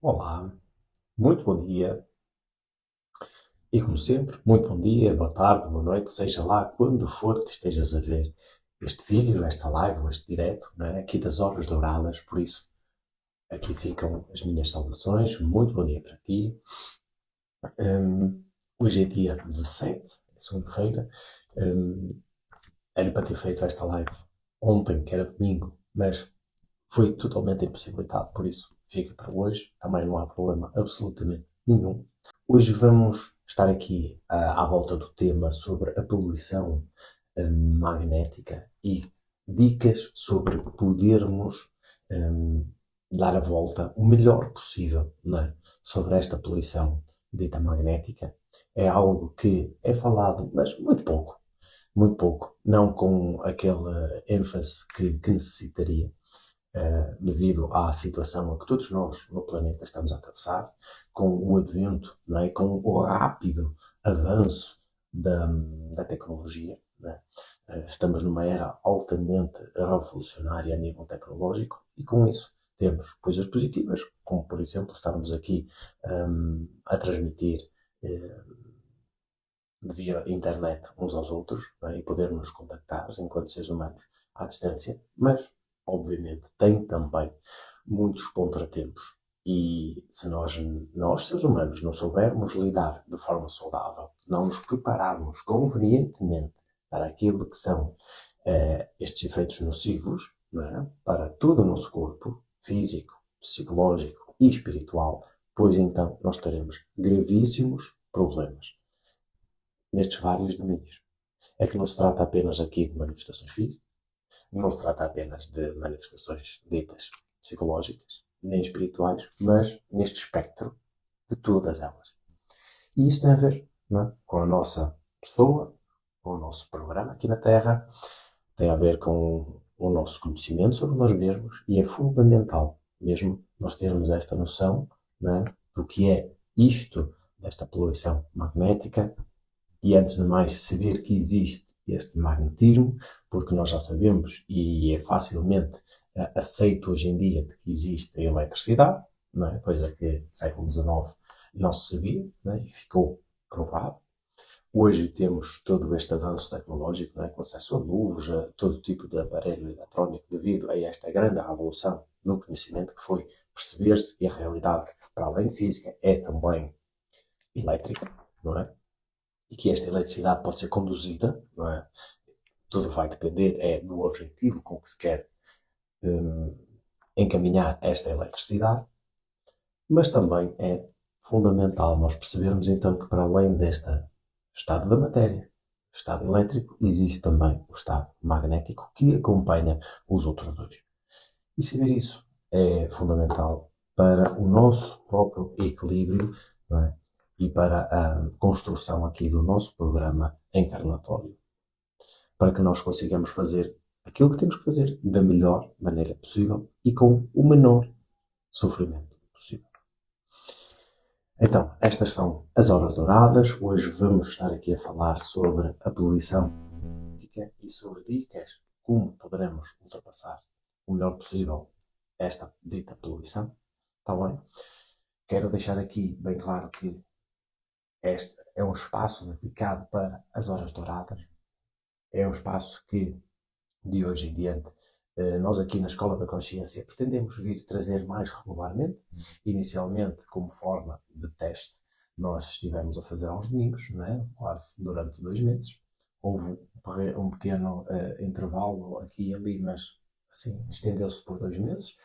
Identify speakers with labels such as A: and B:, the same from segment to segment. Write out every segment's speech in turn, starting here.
A: Olá, muito bom dia e, como sempre, muito bom dia, boa tarde, boa noite, seja lá quando for que estejas a ver este vídeo, esta live ou este direto, né, aqui das Horas Douradas. Por isso, aqui ficam as minhas saudações. Muito bom dia para ti. Hoje é dia 17, segunda-feira. Hum, Era para ter feito esta live ontem, que era domingo, mas foi totalmente impossibilitado, por isso fica para hoje. Também não há problema absolutamente nenhum. Hoje vamos estar aqui à volta do tema sobre a poluição magnética e dicas sobre podermos hum, dar a volta o melhor possível, né, sobre esta poluição dita magnética. É algo que é falado, mas muito pouco, não com aquela ênfase que necessitaria devido à situação a que todos nós no planeta estamos a atravessar, com o advento, não é? Com o rápido avanço da tecnologia. Não é? Estamos numa era altamente revolucionária a nível tecnológico e com isso temos coisas positivas, como por exemplo estarmos aqui a transmitir via internet uns aos outros, não é? E podermos contactar enquanto seres humanos à distância, mas obviamente tem também muitos contratempos. E se nós seres humanos, não soubermos lidar de forma saudável, não nos prepararmos convenientemente para aquilo que são estes efeitos nocivos, não é? Para todo o nosso corpo, físico, psicológico e espiritual, pois então nós teremos gravíssimos problemas nestes vários domínios. É que não se trata apenas aqui de manifestações físicas, não se trata apenas de manifestações ditas psicológicas, nem espirituais, mas neste espectro de todas elas. E isso tem a ver, não é, com a nossa pessoa, com o nosso programa aqui na Terra, tem a ver com o nosso conhecimento sobre nós mesmos e é fundamental mesmo nós termos esta noção, não é, do que é isto desta poluição magnética e, antes de mais, saber que existe este magnetismo, porque nós já sabemos e é facilmente aceito hoje em dia que existe a eletricidade, não é? Coisa que no século XIX não se sabia, não é? E ficou provado. Hoje temos todo este avanço tecnológico, não é? Com acesso à luz, a todo tipo de aparelho eletrónico, devido a esta grande revolução no conhecimento que foi perceber-se que a realidade, para além de física, é também elétrica, não é? E que esta eletricidade pode ser conduzida, não é? Tudo vai depender do objetivo com que se quer um, encaminhar esta eletricidade, mas também é fundamental nós percebermos então que, para além deste estado da matéria, estado elétrico, existe também o estado magnético que acompanha os outros dois. E saber isso é fundamental para o nosso próprio equilíbrio, não é? E para a construção aqui do nosso programa encarnatório, para que nós consigamos fazer aquilo que temos que fazer da melhor maneira possível e com o menor sofrimento possível. Então, estas são as horas douradas. Hoje vamos estar aqui a falar sobre a poluição e sobre dicas como poderemos ultrapassar o melhor possível esta dita poluição. Está bem? Quero deixar aqui bem claro que este é um espaço dedicado para as horas douradas. É um espaço que, de hoje em diante, nós aqui na Escola da Consciência pretendemos vir trazer mais regularmente. Inicialmente, como forma de teste, nós estivemos a fazer aos domingos, não é? Quase durante 2 meses. Houve um pequeno intervalo aqui e ali, mas assim, estendeu-se por 2 meses.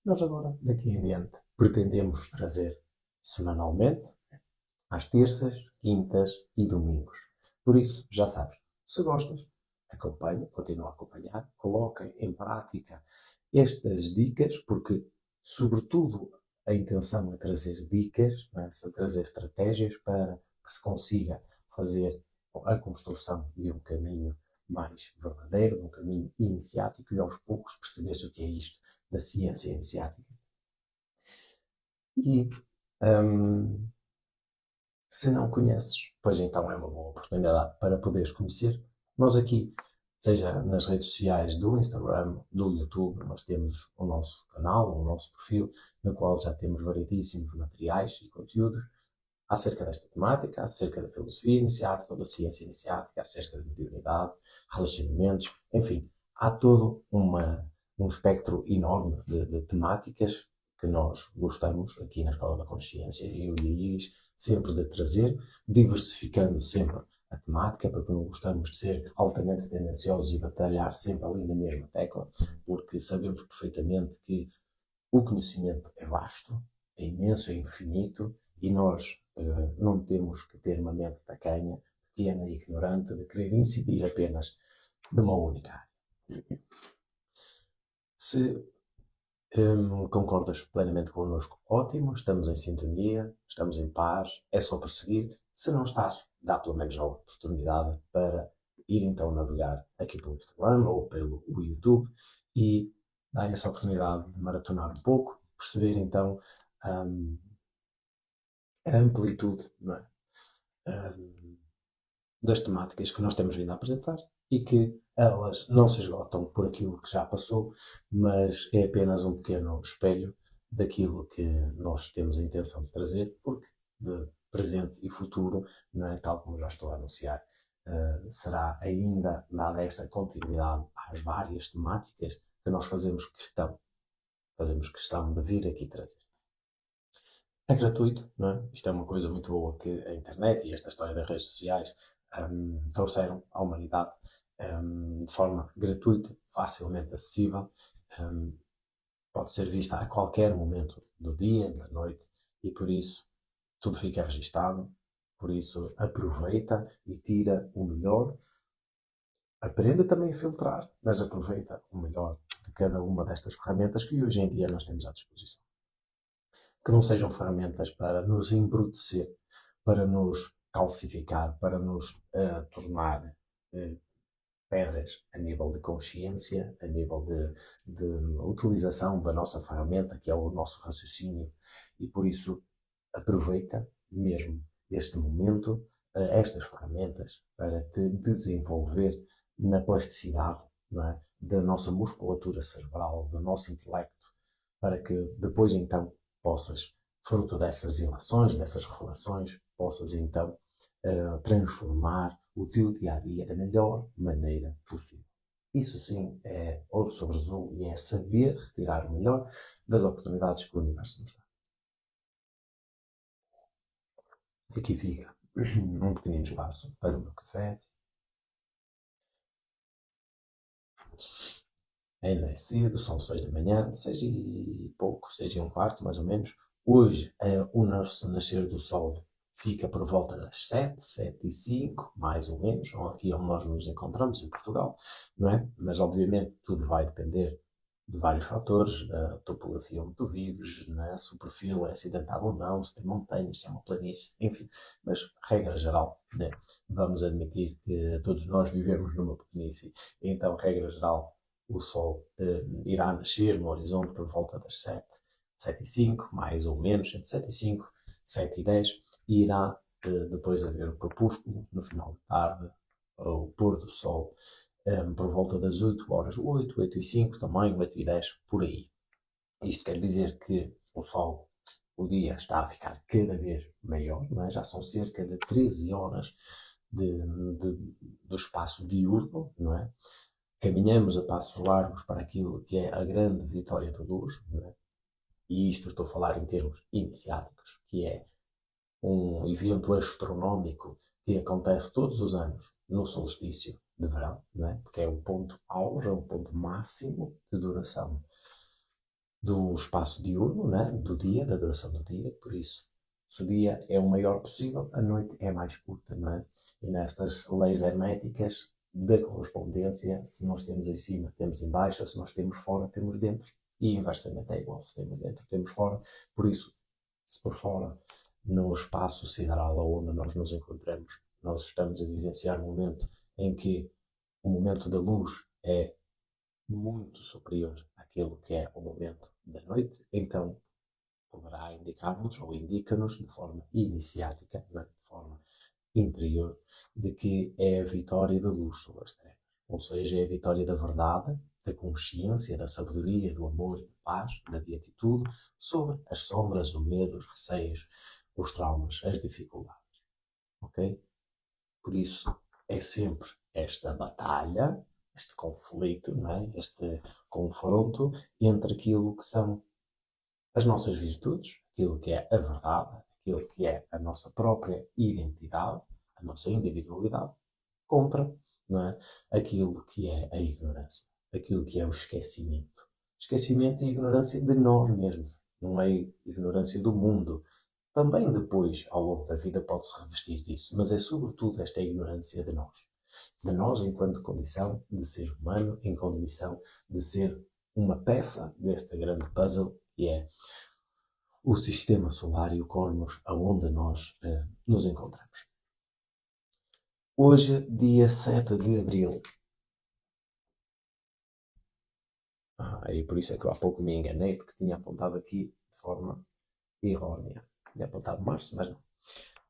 A: Nós agora, daqui em diante, pretendemos trazer semanalmente, às terças, quintas e domingos. Por isso, já sabes, se gostas, acompanha, continua a acompanhar, coloquem em prática estas dicas, porque, sobretudo, a intenção é trazer dicas, não é? Trazer estratégias para que se consiga fazer a construção de um caminho mais verdadeiro, de um caminho iniciático e aos poucos perceber-se o que é isto da ciência iniciática. E se não conheces, pois então é uma boa oportunidade para poderes conhecer. Nós aqui seja nas redes sociais do Instagram, do YouTube, nós temos o nosso canal, o nosso perfil, no qual já temos variedíssimos materiais e conteúdos acerca desta temática, acerca da filosofia iniciática, ou da ciência iniciática, acerca da mediunidade, relacionamentos, enfim, há todo um espectro enorme de temáticas que nós gostamos aqui na Escola da Consciência, eu e a Iris, sempre de trazer, diversificando sempre a temática, porque não gostamos de ser altamente tendenciosos e batalhar sempre ali na mesma tecla, porque sabemos perfeitamente que o conhecimento é vasto, é imenso, é infinito, e nós não temos que ter uma mente tacanha, pequena e ignorante, de querer incidir apenas de uma única área. Se concordas plenamente connosco, ótimo, estamos em sintonia, estamos em paz, é só prosseguir. Se não estás, dá pelo menos a oportunidade para ir então navegar aqui pelo Instagram ou pelo YouTube e dar essa oportunidade de maratonar um pouco, perceber então um, a amplitude, não é? Das temáticas que nós temos vindo a apresentar e que elas não se esgotam por aquilo que já passou, mas é apenas um pequeno espelho daquilo que nós temos a intenção de trazer, porque de presente e futuro, não é, tal como já estou a anunciar, será ainda dada esta continuidade às várias temáticas que nós fazemos questão de vir aqui trazer. É gratuito, não é? Isto é uma coisa muito boa que a internet e esta história das redes sociais trouxeram à humanidade de forma gratuita, facilmente acessível, um, pode ser vista a qualquer momento do dia, da noite, e por isso tudo fica registado, por isso aproveita e tira o melhor, aprenda também a filtrar, mas aproveita o melhor de cada uma destas ferramentas que hoje em dia nós temos à disposição. Que não sejam ferramentas para nos embrutecer, para nos calcificar, para nos tornar pedras a nível de consciência, a nível de utilização da nossa ferramenta, que é o nosso raciocínio, e por isso aproveita mesmo este momento, estas ferramentas, para te desenvolver na plasticidade, não é? Da nossa musculatura cerebral, do nosso intelecto, para que depois então possas, fruto dessas ilações, dessas revelações, possas então transformar o teu dia a dia da melhor maneira possível. Isso sim é ouro sobre azul e é saber retirar o melhor das oportunidades que o universo nos dá. Aqui fica um pequenino espaço para o meu café. Ainda é cedo, são 6 da manhã, 6 e pouco, 6 e um quarto, mais ou menos. Hoje, o nosso nascer do sol fica por volta das 7, 7 e 5, mais ou menos, aqui onde nós nos encontramos, em Portugal, não é? Mas, obviamente, tudo vai depender de vários fatores, da topografia onde tu vives, né? Se o perfil é acidentado ou não, se tem montanhas, se é uma planície, enfim. Mas, regra geral, né? Vamos admitir que todos nós vivemos numa planície, então, regra geral, o Sol irá nascer no horizonte por volta das 7, 7 e 5, mais ou menos, entre 7 e 5, 7 e 10, e irá depois haver o crepúsculo no final da tarde, o pôr do Sol, por volta das 8 horas, 8, 8 e 5 também, 8 e 10, por aí. Isto quer dizer que o Sol, o dia está a ficar cada vez maior, não é? Já são cerca de 13 horas do espaço diurno, não é? Caminhamos a passos largos para aquilo que é a grande vitória da luz, não é? E isto estou a falar em termos iniciáticos, que é um evento astronómico que acontece todos os anos no solstício de verão, não é? Porque é o ponto auge, é o ponto máximo de duração do espaço diurno, né? Do dia, da duração do dia, por isso, se o dia é o maior possível, a noite é mais curta, não é? E nestas leis herméticas da correspondência, se nós temos em cima, temos em baixo, se nós temos fora, temos dentro, e inversamente é igual, se temos dentro, temos fora, por isso, se por fora, no espaço sideral onde nós nos encontramos, nós estamos a vivenciar um momento em que o momento da luz é muito superior àquilo que é o momento da noite, então poderá indicar-nos ou indica-nos de forma iniciática, de forma interior, de que é a vitória da luz sobre as trevas. ou seja, é a vitória da verdade, da consciência, da sabedoria, do amor, da paz, da beatitude, sobre as sombras, o medo, os receios, os traumas, as dificuldades. Ok? Por isso, é sempre esta batalha, este conflito, não é? Este confronto entre aquilo que são as nossas virtudes, aquilo que é a verdade, aquilo que é a nossa própria identidade, a nossa individualidade, contra, não é? Aquilo que é a ignorância, aquilo que é o esquecimento. Esquecimento e ignorância de nós mesmos, não é ignorância do mundo. Também depois, ao longo da vida, pode-se revestir disso, mas é sobretudo esta ignorância de nós. De nós enquanto condição de ser humano, em condição de ser uma peça deste grande puzzle que é o sistema solar e o cosmos aonde nós nos encontramos. Hoje, dia 7 de abril. E por isso é que eu há pouco me enganei, porque tinha apontado aqui de forma errónea. Tinha apontado março, mas não.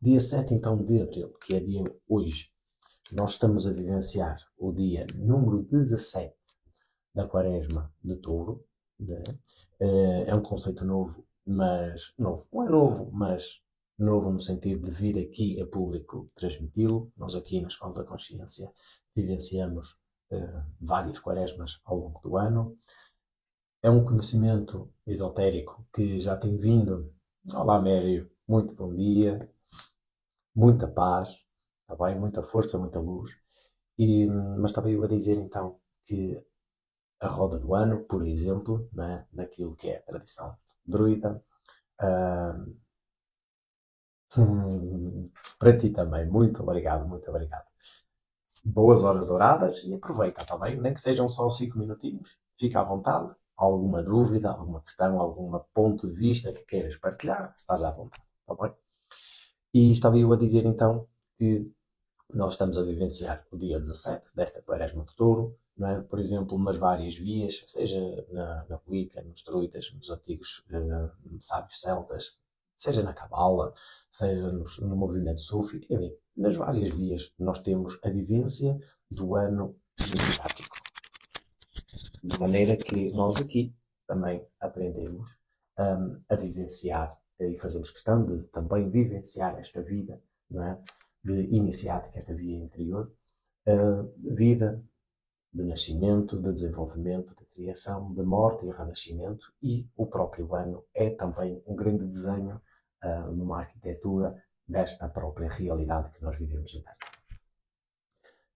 A: Dia 7 então de abril, que é dia hoje. Nós estamos a vivenciar o dia número 17 da Quaresma de Touro. Né? É um conceito novo, mas novo. Não é novo, mas novo no sentido de vir aqui a público transmiti-lo. Nós aqui na Escola da Consciência vivenciamos várias quaresmas ao longo do ano. É um conhecimento esotérico que já tem vindo. Olá, Mério. Muito bom dia. Muita paz. Tá bem? Muita força, muita luz. Mas estava eu a dizer então que a roda do ano, por exemplo, né, naquilo que é a tradição druida. ah, para ti também, muito obrigado, muito obrigado. Boas horas douradas e aproveita, está bem? Nem que sejam só 5 minutinhos, fica à vontade. Alguma dúvida, alguma questão, algum ponto de vista que queiras partilhar, estás à vontade, está bem? E estava eu a dizer então que nós estamos a vivenciar o dia 17 desta Quaresma de Touro, não é? Por exemplo, nas várias vias, seja na Wicca, nos druidas, nos antigos sábios celtas, seja na Cabala, seja no movimento Sufi, enfim, nas várias vias nós temos a vivência do ano iniciático. De maneira que nós aqui também aprendemos a vivenciar e fazemos questão de também vivenciar esta vida, não é? De iniciática, esta via interior, vida de nascimento, de desenvolvimento, de criação, de morte e renascimento, e o próprio ano é também um grande desenho numa arquitetura desta própria realidade que nós vivemos em terra.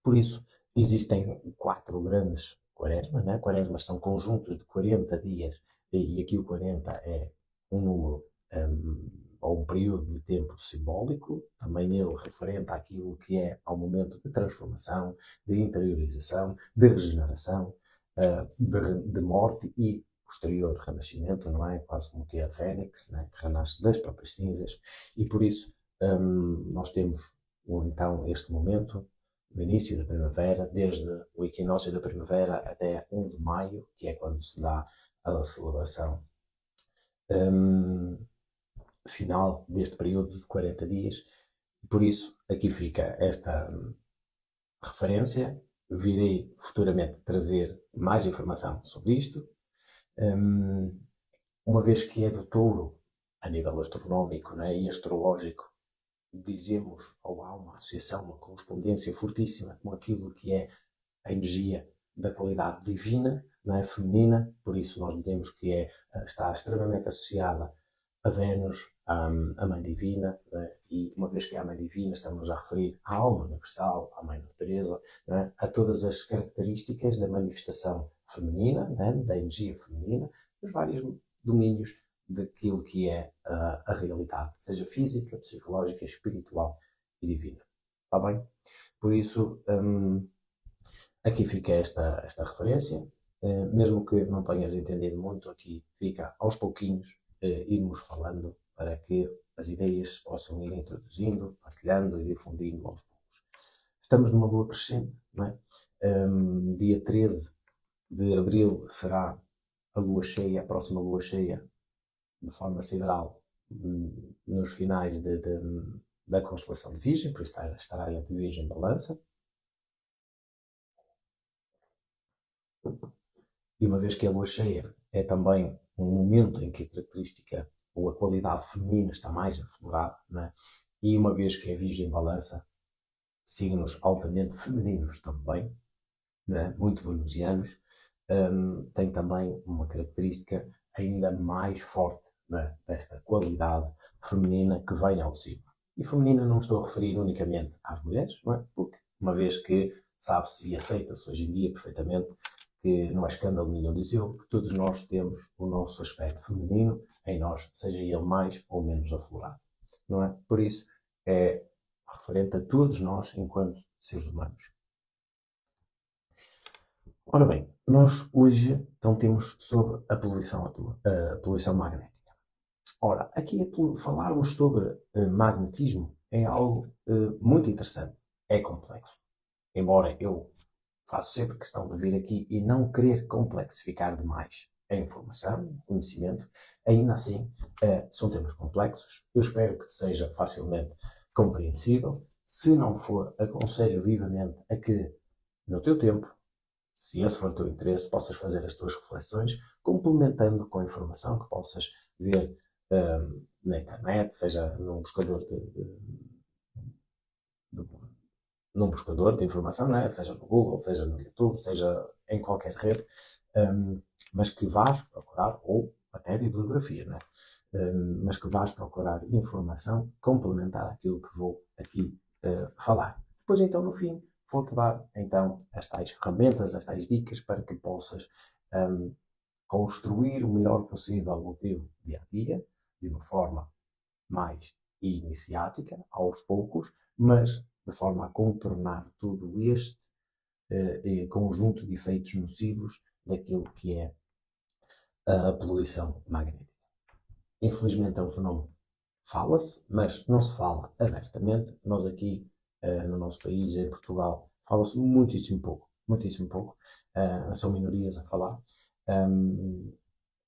A: Por isso, existem 4 grandes quaresmas, né? Quaresmas são conjuntos de 40 dias, e aqui o 40 é um número ou um período de tempo simbólico, também ele referente àquilo que é ao momento de transformação, de interiorização, de regeneração, de morte e posterior renascimento, não é? Quase como que é a fênix, né? Que renasce das próprias cinzas, e por isso nós temos então este momento no início da primavera, desde o equinócio da primavera até 1 de maio, que é quando se dá a celebração final deste período de 40 dias. Por isso, aqui fica esta referência. Virei futuramente trazer mais informação sobre isto. Uma vez que é do touro, a nível astronómico, né, e astrológico, dizemos, ou há uma associação, uma correspondência fortíssima com aquilo que é a energia da qualidade divina, não é? Feminina, por isso nós dizemos que está extremamente associada a Vênus, a Mãe Divina, é? E uma vez que é a Mãe Divina, estamos a referir à alma universal, à Mãe Teresa, é? A todas as características da manifestação feminina, é? Da energia feminina, dos vários domínios daquilo que é a realidade, seja física, psicológica, espiritual e divina. Está bem? Por isso, aqui fica esta referência. Mesmo que não tenhas entendido muito, aqui fica aos pouquinhos irmos falando para que as ideias possam ir introduzindo, partilhando e difundindo aos poucos. Estamos numa lua crescente, não é? Dia 13 de abril será a lua cheia, a próxima lua cheia, de forma sideral, nos finais da constelação de Virgem, por isso estará entre Virgem e Balança. E uma vez que a lua cheia é também um momento em que a característica ou a qualidade feminina está mais aflorada, né? E uma vez que a Virgem balança, signos altamente femininos também, né? Muito venusianos, tem também uma característica ainda mais forte, né? Desta qualidade feminina que vem ao de cima. E feminina não me estou a referir unicamente às mulheres, não é? Porque uma vez que sabe-se e aceita-se hoje em dia perfeitamente que não é escândalo nenhum dizê-lo, que todos nós temos o nosso aspecto feminino em nós, seja ele mais ou menos aflorado, não é? Por isso, é referente a todos nós enquanto seres humanos. Ora bem, nós hoje então temos sobre a poluição magnética. Ora, aqui falarmos sobre magnetismo é algo muito interessante. É complexo. Embora eu faço sempre questão de vir aqui e não querer complexificar demais a informação, o conhecimento, ainda assim são temas complexos. Eu espero que seja facilmente compreensível. Se não for, aconselho vivamente a que, no teu tempo, se esse for o teu interesse, possas fazer as tuas reflexões, complementando com a informação que possas ver na internet, seja de- num buscador de informação, não é? Seja no Google, seja no YouTube, seja em qualquer rede, mas que vás procurar, ou até bibliografia, não é? Mas que vás procurar informação complementar àquilo que vou aqui falar. Depois, então, no fim, vou-te dar, então, as tais ferramentas, as tais dicas para que possas construir o melhor possível o teu dia-a-dia, de uma forma mais iniciática, aos poucos, mas de forma a contornar todo este conjunto de efeitos nocivos daquilo que é a poluição magnética. Infelizmente é um fenómeno que fala-se, mas não se fala abertamente. Nós aqui, no nosso país, em Portugal, fala-se muitíssimo pouco. Muitíssimo pouco. São minorias a falar.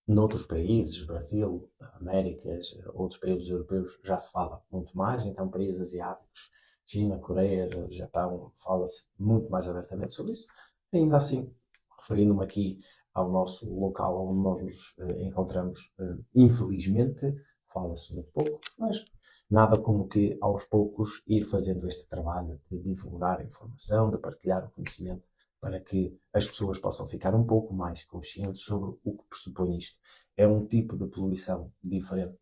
A: Noutros países, Brasil, Américas, outros países europeus, já se fala muito mais. Então, países asiáticos, China, Coreia, Japão, fala-se muito mais abertamente sobre isso. Ainda assim, referindo-me aqui ao nosso local onde nós nos encontramos, infelizmente, fala-se muito pouco, mas nada como que aos poucos ir fazendo este trabalho de divulgar a informação, de partilhar o conhecimento para que as pessoas possam ficar um pouco mais conscientes sobre o que pressupõe isto. É um tipo de poluição diferente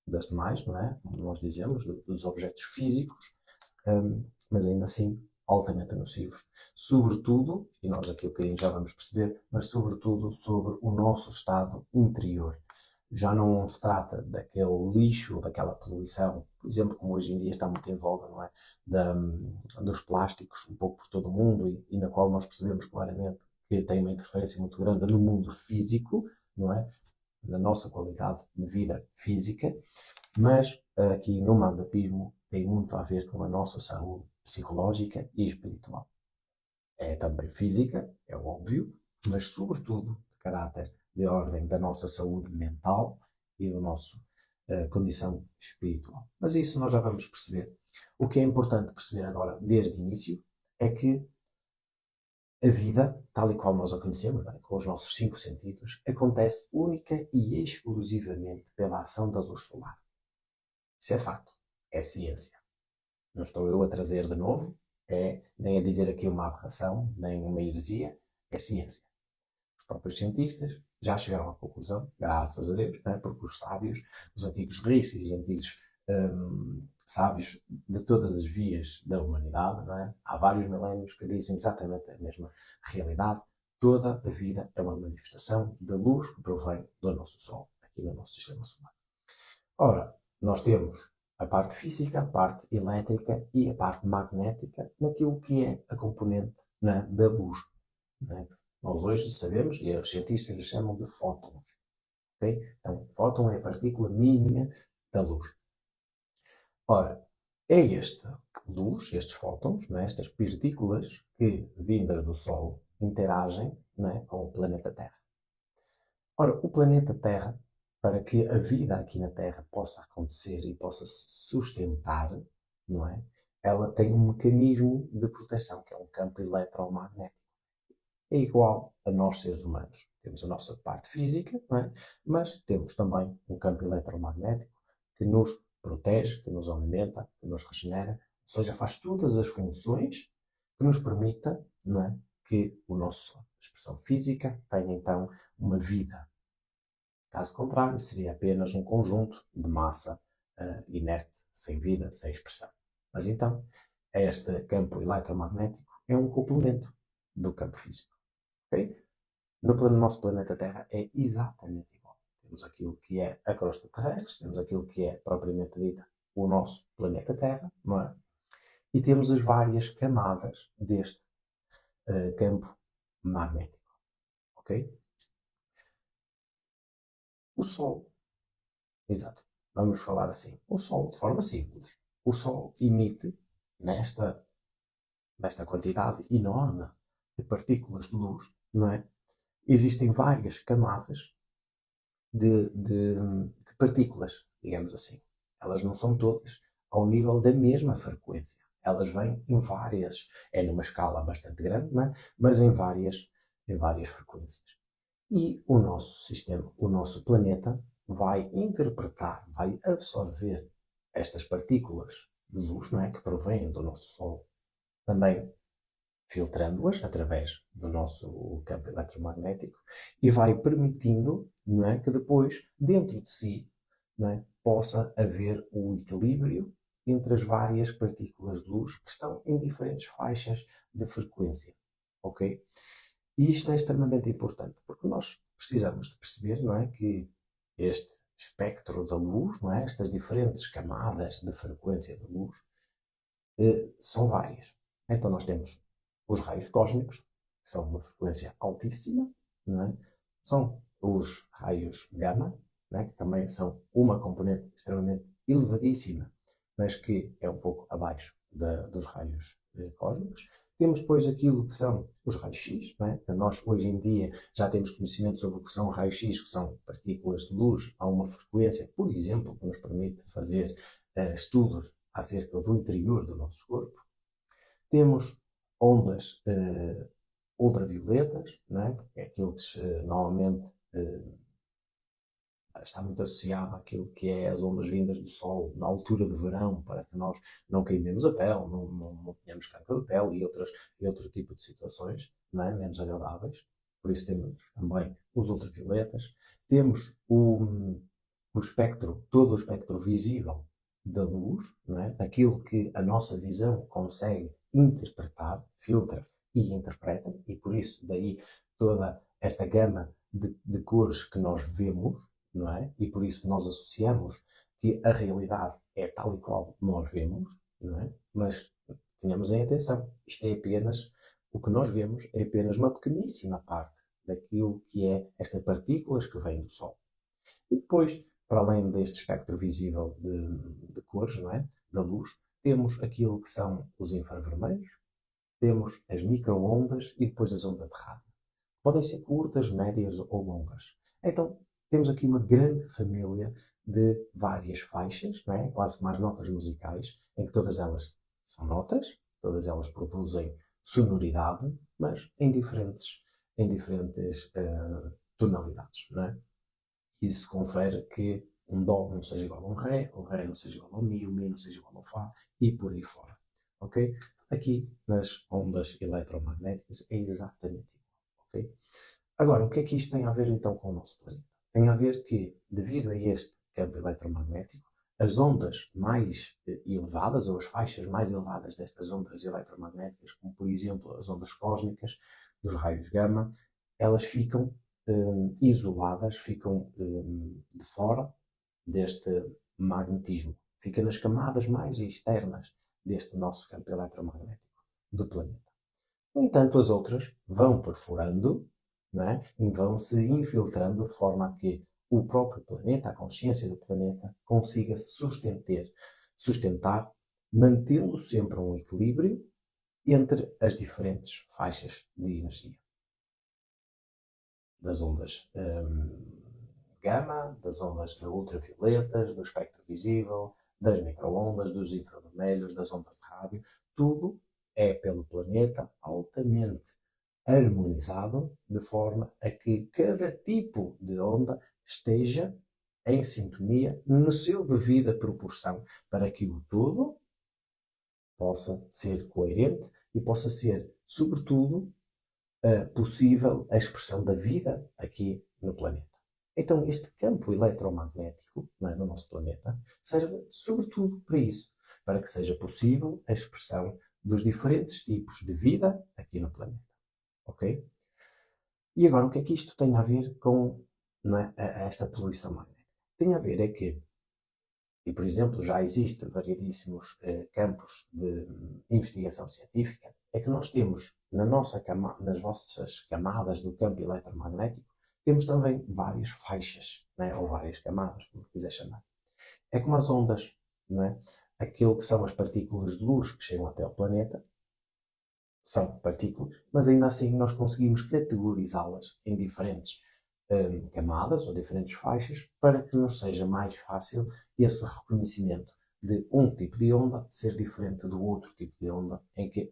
A: das demais, não é? Como nós dizemos, dos objetos físicos, mas ainda assim altamente nocivos. Sobretudo, e nós aqui um bocadinho já vamos perceber, mas sobretudo sobre o nosso estado interior. Já não se trata daquele lixo, daquela poluição, por exemplo, como hoje em dia está muito em voga, não é? Dos plásticos, um pouco por todo o mundo, e na qual nós percebemos claramente que tem uma interferência muito grande no mundo físico, não é? Na nossa qualidade de vida física, mas aqui no magnetismo tem muito a ver com a nossa saúde psicológica e espiritual. É também física, é óbvio, mas sobretudo de caráter de ordem da nossa saúde mental e da nossa condição espiritual. Mas isso nós já vamos perceber. O que é importante perceber agora, desde o início, é que a vida, tal e qual nós a conhecemos, bem, com os nossos 5 sentidos, acontece única e exclusivamente pela ação da luz solar. Isso é fato. É ciência. Não estou eu a trazer de novo, nem a dizer aqui uma aberração, nem uma heresia. É ciência. Os próprios cientistas já chegaram à conclusão, graças a Deus, não é? Porque os sábios, os antigos reis e os antigos sábios de todas as vias da humanidade, não é? Há vários milénios que dizem exatamente a mesma realidade. Toda a vida é uma manifestação da luz que provém do nosso Sol, aqui no nosso sistema solar. Ora, nós temos a parte física, a parte elétrica e a parte magnética naquilo que é a componente, né, da luz. Né? Nós hoje sabemos, e os cientistas lhe chamam de fótons. Okay? Então, fóton é a partícula mínima da luz. Ora, é esta luz, estes fótons, né, estas partículas que, vindas do Sol, interagem, né, com o planeta Terra. Ora, o planeta Terra, para que a vida aqui na Terra possa acontecer e possa se sustentar, não é? Ela tem um mecanismo de proteção, que é um campo eletromagnético. É igual a nós, seres humanos. temos a nossa parte física, não é? Mas temos também um campo eletromagnético que nos protege, que nos alimenta, que nos regenera, ou seja, faz todas as funções que nos permita, não é, que a nossa expressão física tenha então uma vida. Caso contrário, seria apenas um conjunto de massa inerte, sem vida, sem expressão. Mas então, este campo eletromagnético é um complemento do campo físico. Okay? No nosso planeta Terra é exatamente igual. Temos aquilo que é a crosta terrestre, temos aquilo que é propriamente dita o nosso planeta Terra, não é? E temos as várias camadas deste campo magnético. Ok? O Sol, exato. Vamos falar assim. O Sol, de forma simples, o Sol emite nesta quantidade enorme de partículas de luz, não é? Existem várias camadas de partículas, digamos assim. Elas não são todas ao nível da mesma frequência. Elas vêm em várias, é numa escala bastante grande, não é? Mas em várias frequências. E o nosso sistema, o nosso planeta, vai interpretar, vai absorver estas partículas de luz, não é? Que provêm do nosso Sol, também filtrando-as através do nosso campo eletromagnético e vai permitindo, não é, que depois, dentro de si, não é, possa haver o equilíbrio entre as várias partículas de luz que estão em diferentes faixas de frequência. Ok? E isto é extremamente importante, porque nós precisamos de perceber, não é, que este espectro da luz, não é, estas diferentes camadas de frequência da luz, são várias. Então nós temos os raios cósmicos, que são uma frequência altíssima, não é? São os raios gama, não é? Que também são uma componente extremamente elevadíssima, mas que é um pouco abaixo dos raios cósmicos. Temos depois aquilo que são os raios X, não é? Nós hoje em dia já temos conhecimento sobre o que são raios X, que são partículas de luz a uma frequência, por exemplo, que nos permite fazer estudos acerca do interior do nosso corpo. Temos ondas ultravioletas, não é? É aquilo que normalmente está muito associado àquilo que é as ondas vindas do Sol na altura de verão, para que nós não queimemos a pele, não tenhamos cancro de pele e outro tipo de situações, não é? Menos agradáveis. Por isso temos também os ultravioletas. Temos o espectro, todo o espectro visível da luz, não é? Aquilo que a nossa visão consegue interpretar, filtra e interpreta, e por isso daí toda esta gama de cores que nós vemos, não é? E por isso nós associamos que a realidade é tal e qual nós vemos, não é? Mas tenhamos em atenção, isto é apenas, o que nós vemos é apenas uma pequeníssima parte daquilo que é estas partículas que vêm do Sol. E depois, para além deste espectro visível de cores, não é? Da luz, temos aquilo que são os infravermelhos, temos as microondas e depois as ondas de rádio. Podem ser curtas, médias ou longas. Então, temos aqui uma grande família de várias faixas, não é? Quase como as notas musicais, em que todas elas são notas, todas elas produzem sonoridade, mas em diferentes tonalidades, não é? Isso confere que um Dó não seja igual a um Ré não seja igual ao Mi, o Mi não seja igual ao Fá e por aí fora. Ok? Aqui nas ondas eletromagnéticas é exatamente igual. Ok? Agora, o que é que isto tem a ver então com o nosso planeta? Tem a ver que, devido a este campo eletromagnético, as ondas mais elevadas, ou as faixas mais elevadas destas ondas eletromagnéticas, como por exemplo as ondas cósmicas, dos raios gama, elas ficam isoladas, ficam de fora deste magnetismo. Fica nas camadas mais externas deste nosso campo eletromagnético do planeta. No entanto, as outras vão perfurando, não é? E vão se infiltrando de forma a que o próprio planeta, a consciência do planeta, consiga sustentar, mantendo sempre um equilíbrio entre as diferentes faixas de energia. Das ondas gama, das ondas ultravioletas, do espectro visível, das microondas, dos infravermelhos, das ondas de rádio, tudo é pelo planeta altamente harmonizado de forma a que cada tipo de onda esteja em sintonia na sua devida proporção para que o todo possa ser coerente e possa ser, sobretudo, possível a expressão da vida aqui no planeta. Então, este campo eletromagnético, não é, no nosso planeta serve sobretudo para isso, para que seja possível a expressão dos diferentes tipos de vida aqui no planeta. Ok? E agora, o que é que isto tem a ver com, não é, esta poluição magnética? Tem a ver é que, e por exemplo, já existem variedíssimos campos de investigação científica, é que nós temos nas vossas camadas do campo eletromagnético, temos também várias faixas, né, ou várias camadas, como quiser chamar. É como as ondas, não é? Aquilo que são as partículas de luz que chegam até ao planeta, são partículas, mas ainda assim nós conseguimos categorizá-las em diferentes camadas ou diferentes faixas para que nos seja mais fácil esse reconhecimento de um tipo de onda ser diferente do outro tipo de onda, em que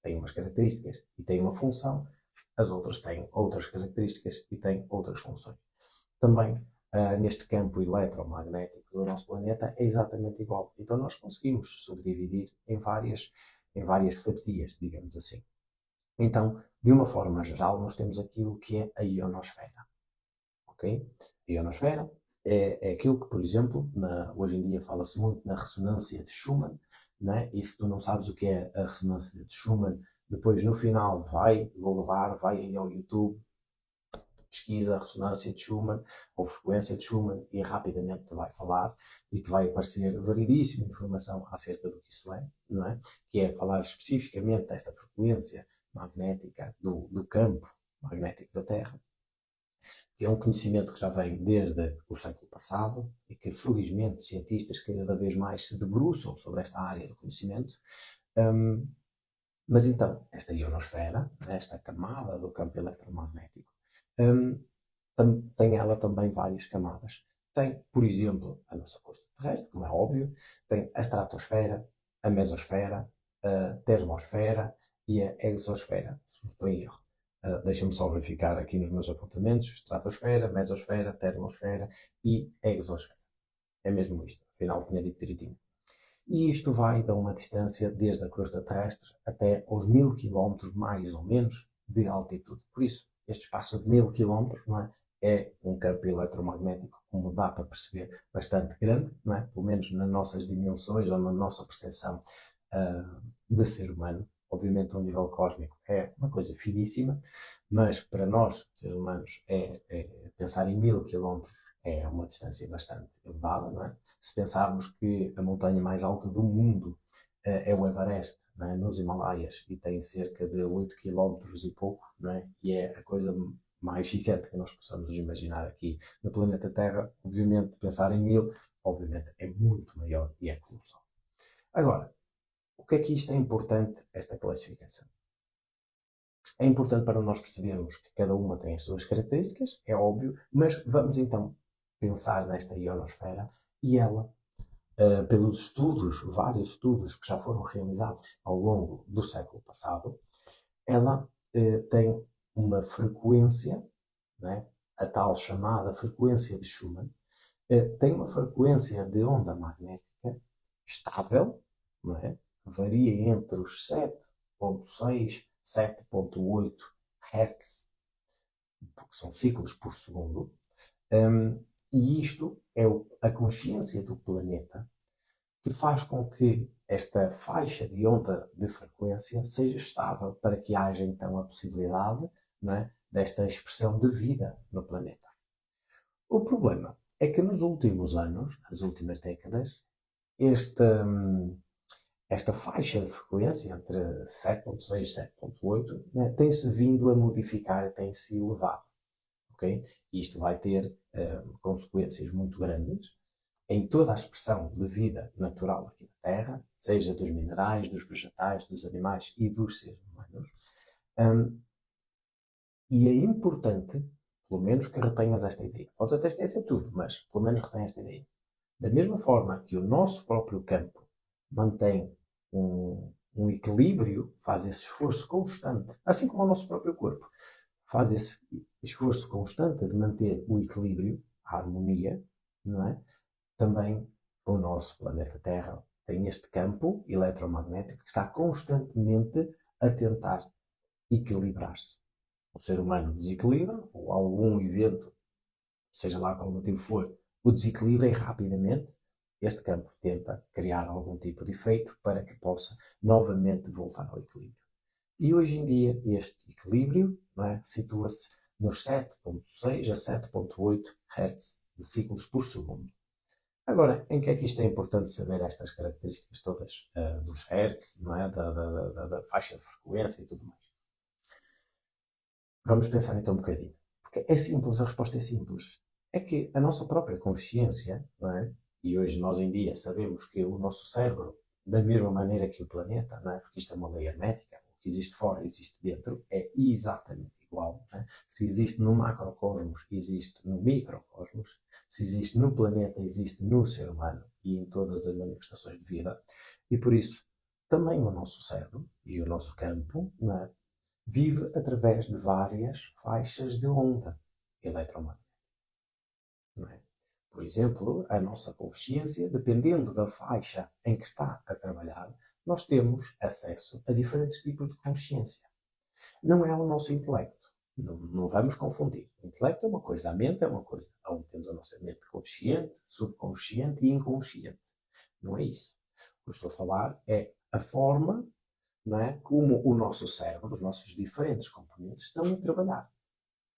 A: tem umas características e tem uma função, as outras têm outras características e têm outras funções. Também neste campo eletromagnético do nosso planeta é exatamente igual. Então nós conseguimos subdividir em várias fatias, digamos assim. Então, de uma forma geral, nós temos aquilo que é a ionosfera. Ok? A ionosfera é aquilo que, por exemplo, hoje em dia fala-se muito na ressonância de Schumann, né? E se tu não sabes o que é a ressonância de Schumann, depois no final vai aí ao YouTube, pesquisa a ressonância de Schumann ou frequência de Schumann e rapidamente te vai falar e te vai aparecer variedíssima informação acerca do que isso é, não é? Que é falar especificamente desta frequência magnética do campo magnético da Terra, que é um conhecimento que já vem desde o século passado e que, felizmente, cientistas cada vez mais se debruçam sobre esta área do conhecimento. Mas então, esta ionosfera, esta camada do campo eletromagnético, um, tem ela também várias camadas. Tem, por exemplo, a nossa crosta terrestre, como é óbvio, tem a estratosfera, a mesosfera, a termosfera e a exosfera, se não estou em erro. Deixa-me só verificar aqui nos meus apontamentos: estratosfera, mesosfera, termosfera e exosfera. É mesmo isto, afinal tinha dito direitinho. E isto vai a uma distância desde a crosta terrestre até aos 1000 km mais ou menos de altitude. Por isso, este espaço de 1000 km, não é? É um campo eletromagnético, como dá para perceber, bastante grande, não é? Pelo menos nas nossas dimensões ou na nossa percepção de ser humano. Obviamente, ao nível cósmico é uma coisa finíssima, mas para nós, seres humanos, pensar em 1000 km é uma distância bastante elevada, não é? Se pensarmos que a montanha mais alta do mundo é o Everest, não é? Nos Himalaias, e tem cerca de 8 km e pouco, não é? E é a coisa mais gigante que nós possamos imaginar aqui no planeta Terra. Obviamente, pensar em 1000, obviamente, é muito maior e é colossal. Agora, o que é que isto é importante, esta classificação? É importante para nós percebermos que cada uma tem as suas características, é óbvio, mas vamos então pensar nesta ionosfera e ela, pelos estudos, vários estudos que já foram realizados ao longo do século passado, ela tem uma frequência, né, a tal chamada frequência de Schumann, tem uma frequência de onda magnética estável, não é? Varia entre os 7,6 7,8 Hz, porque são ciclos por segundo, e isto é a consciência do planeta que faz com que esta faixa de onda de frequência seja estável para que haja então a possibilidade, não é, desta expressão de vida no planeta. O problema é que nos últimos anos, nas últimas décadas, esta faixa de frequência entre 7.6 e 7.8, né, tem-se vindo a modificar, tem-se elevado. Okay? E isto vai ter consequências muito grandes em toda a expressão de vida natural aqui na Terra, seja dos minerais, dos vegetais, dos animais e dos seres humanos. E é importante, pelo menos, que retenhas esta ideia. Podes até esquecer tudo, mas pelo menos retenha esta ideia. Da mesma forma que o nosso próprio campo mantém um um equilíbrio, faz esse esforço constante, assim como o nosso próprio corpo, faz esse esforço constante de manter o equilíbrio, a harmonia, não é? Também o nosso planeta Terra tem este campo eletromagnético que está constantemente a tentar equilibrar-se. O ser humano desequilibra, ou algum evento, seja lá qual motivo for, o desequilibra e rapidamente este campo tenta criar algum tipo de efeito para que possa novamente voltar ao equilíbrio. E hoje em dia este equilíbrio, não é, situa-se nos 7.6 a 7.8 Hz de ciclos por segundo. Agora, em que é que isto é importante saber estas características todas dos Hertz, não é? Da faixa de frequência e tudo mais? Vamos pensar então um bocadinho. Porque é simples, a resposta é simples. É que a nossa própria consciência, não é? E hoje nós em dia sabemos que o nosso cérebro, da mesma maneira que o planeta, não é? Porque isto é uma lei hermética, o que existe fora existe dentro, é exatamente igual. Não é? Se existe no macrocosmos, existe no microcosmos. Se existe no planeta, existe no ser humano e em todas as manifestações de vida. E por isso, também o nosso cérebro e o nosso campo, não é? Vive através de várias faixas de onda eletromagnética. Não é? Por exemplo, a nossa consciência, dependendo da faixa em que está a trabalhar, nós temos acesso a diferentes tipos de consciência. Não é o nosso intelecto. Não vamos confundir. O intelecto é uma coisa, a mente é uma coisa. Onde temos a nossa mente consciente, subconsciente e inconsciente. Não é isso. O que eu estou a falar é a forma, não é, como o nosso cérebro, os nossos diferentes componentes estão a trabalhar.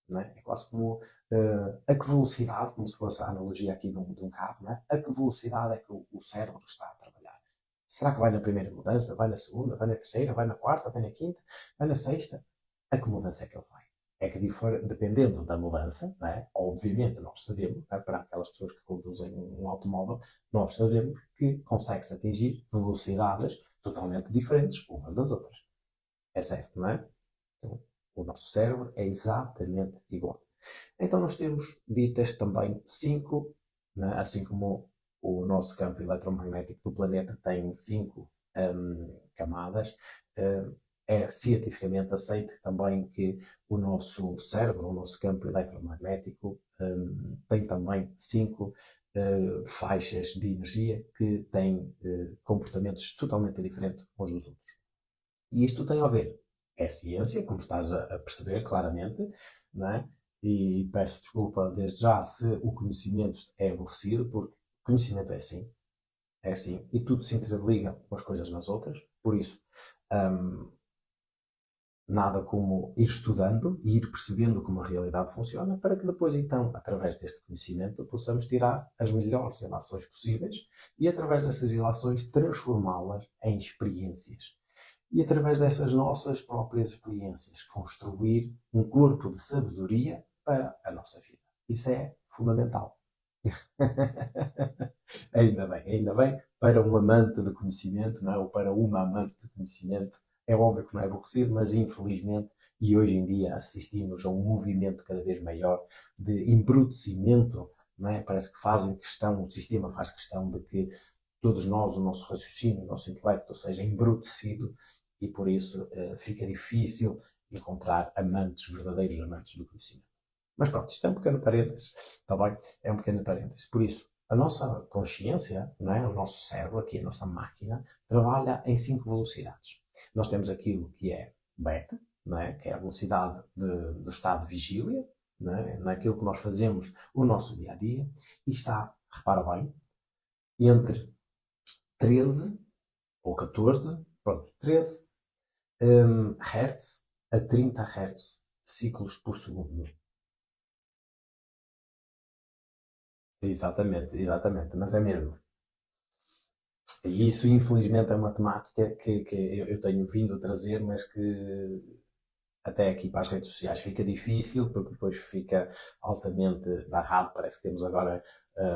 A: Não é? É quase como a que velocidade, como se fosse a analogia aqui de um carro, não é? A que velocidade é que o cérebro está a trabalhar? Será que vai na primeira mudança, vai na segunda, vai na terceira, vai na quarta, vai na quinta, vai na sexta? A que mudança é que ele vai? É que dependendo da mudança, não é? Obviamente nós sabemos, é? Para aquelas pessoas que conduzem um automóvel, nós sabemos que consegue-se atingir velocidades totalmente diferentes umas das outras. É certo, não é? Então, o nosso cérebro é exatamente igual. Então nós temos ditas também cinco, né? Assim como o nosso campo eletromagnético do planeta tem cinco camadas, é cientificamente aceito também que o nosso cérebro, o nosso campo eletromagnético, tem também cinco faixas de energia que têm comportamentos totalmente diferentes uns dos outros. E isto tem a ver, é ciência, como estás a perceber claramente, não é? E peço desculpa desde já se o conhecimento é aborrecido, porque conhecimento é assim, e tudo se interliga umas coisas nas outras, por isso, hum, nada como ir estudando e ir percebendo como a realidade funciona, para que depois, então, através deste conhecimento, possamos tirar as melhores ilações possíveis e, através dessas ilações, transformá-las em experiências e, através dessas nossas próprias experiências, construir um corpo de sabedoria para a nossa vida. Isso é fundamental. Ainda bem, para um amante de conhecimento, não é? Ou para uma amante de conhecimento, é óbvio que não é aborrecido, mas infelizmente, e hoje em dia assistimos a um movimento cada vez maior de embrutecimento, não é? Parece que fazem questão, o sistema faz questão de que todos nós, o nosso raciocínio, o nosso intelecto seja embrutecido e por isso fica difícil encontrar verdadeiros amantes do conhecimento. Mas pronto, isto é um pequeno parênteses, está bem? É um pequeno parênteses. Por isso, a nossa consciência, não é? O nosso cérebro, aqui a nossa máquina, trabalha em cinco velocidades. Nós temos aquilo que é beta, não é? Que é a velocidade do estado de vigília, não é? Naquilo que nós fazemos o nosso dia a dia, e está, repara bem, entre 13 ou 14, pronto, 13 Hz a 30 Hz ciclos por segundo. Exatamente, exatamente, mas é mesmo. E isso, infelizmente, é uma temática que eu tenho vindo a trazer, mas que até aqui para as redes sociais fica difícil, porque depois fica altamente barrado. Parece que temos agora,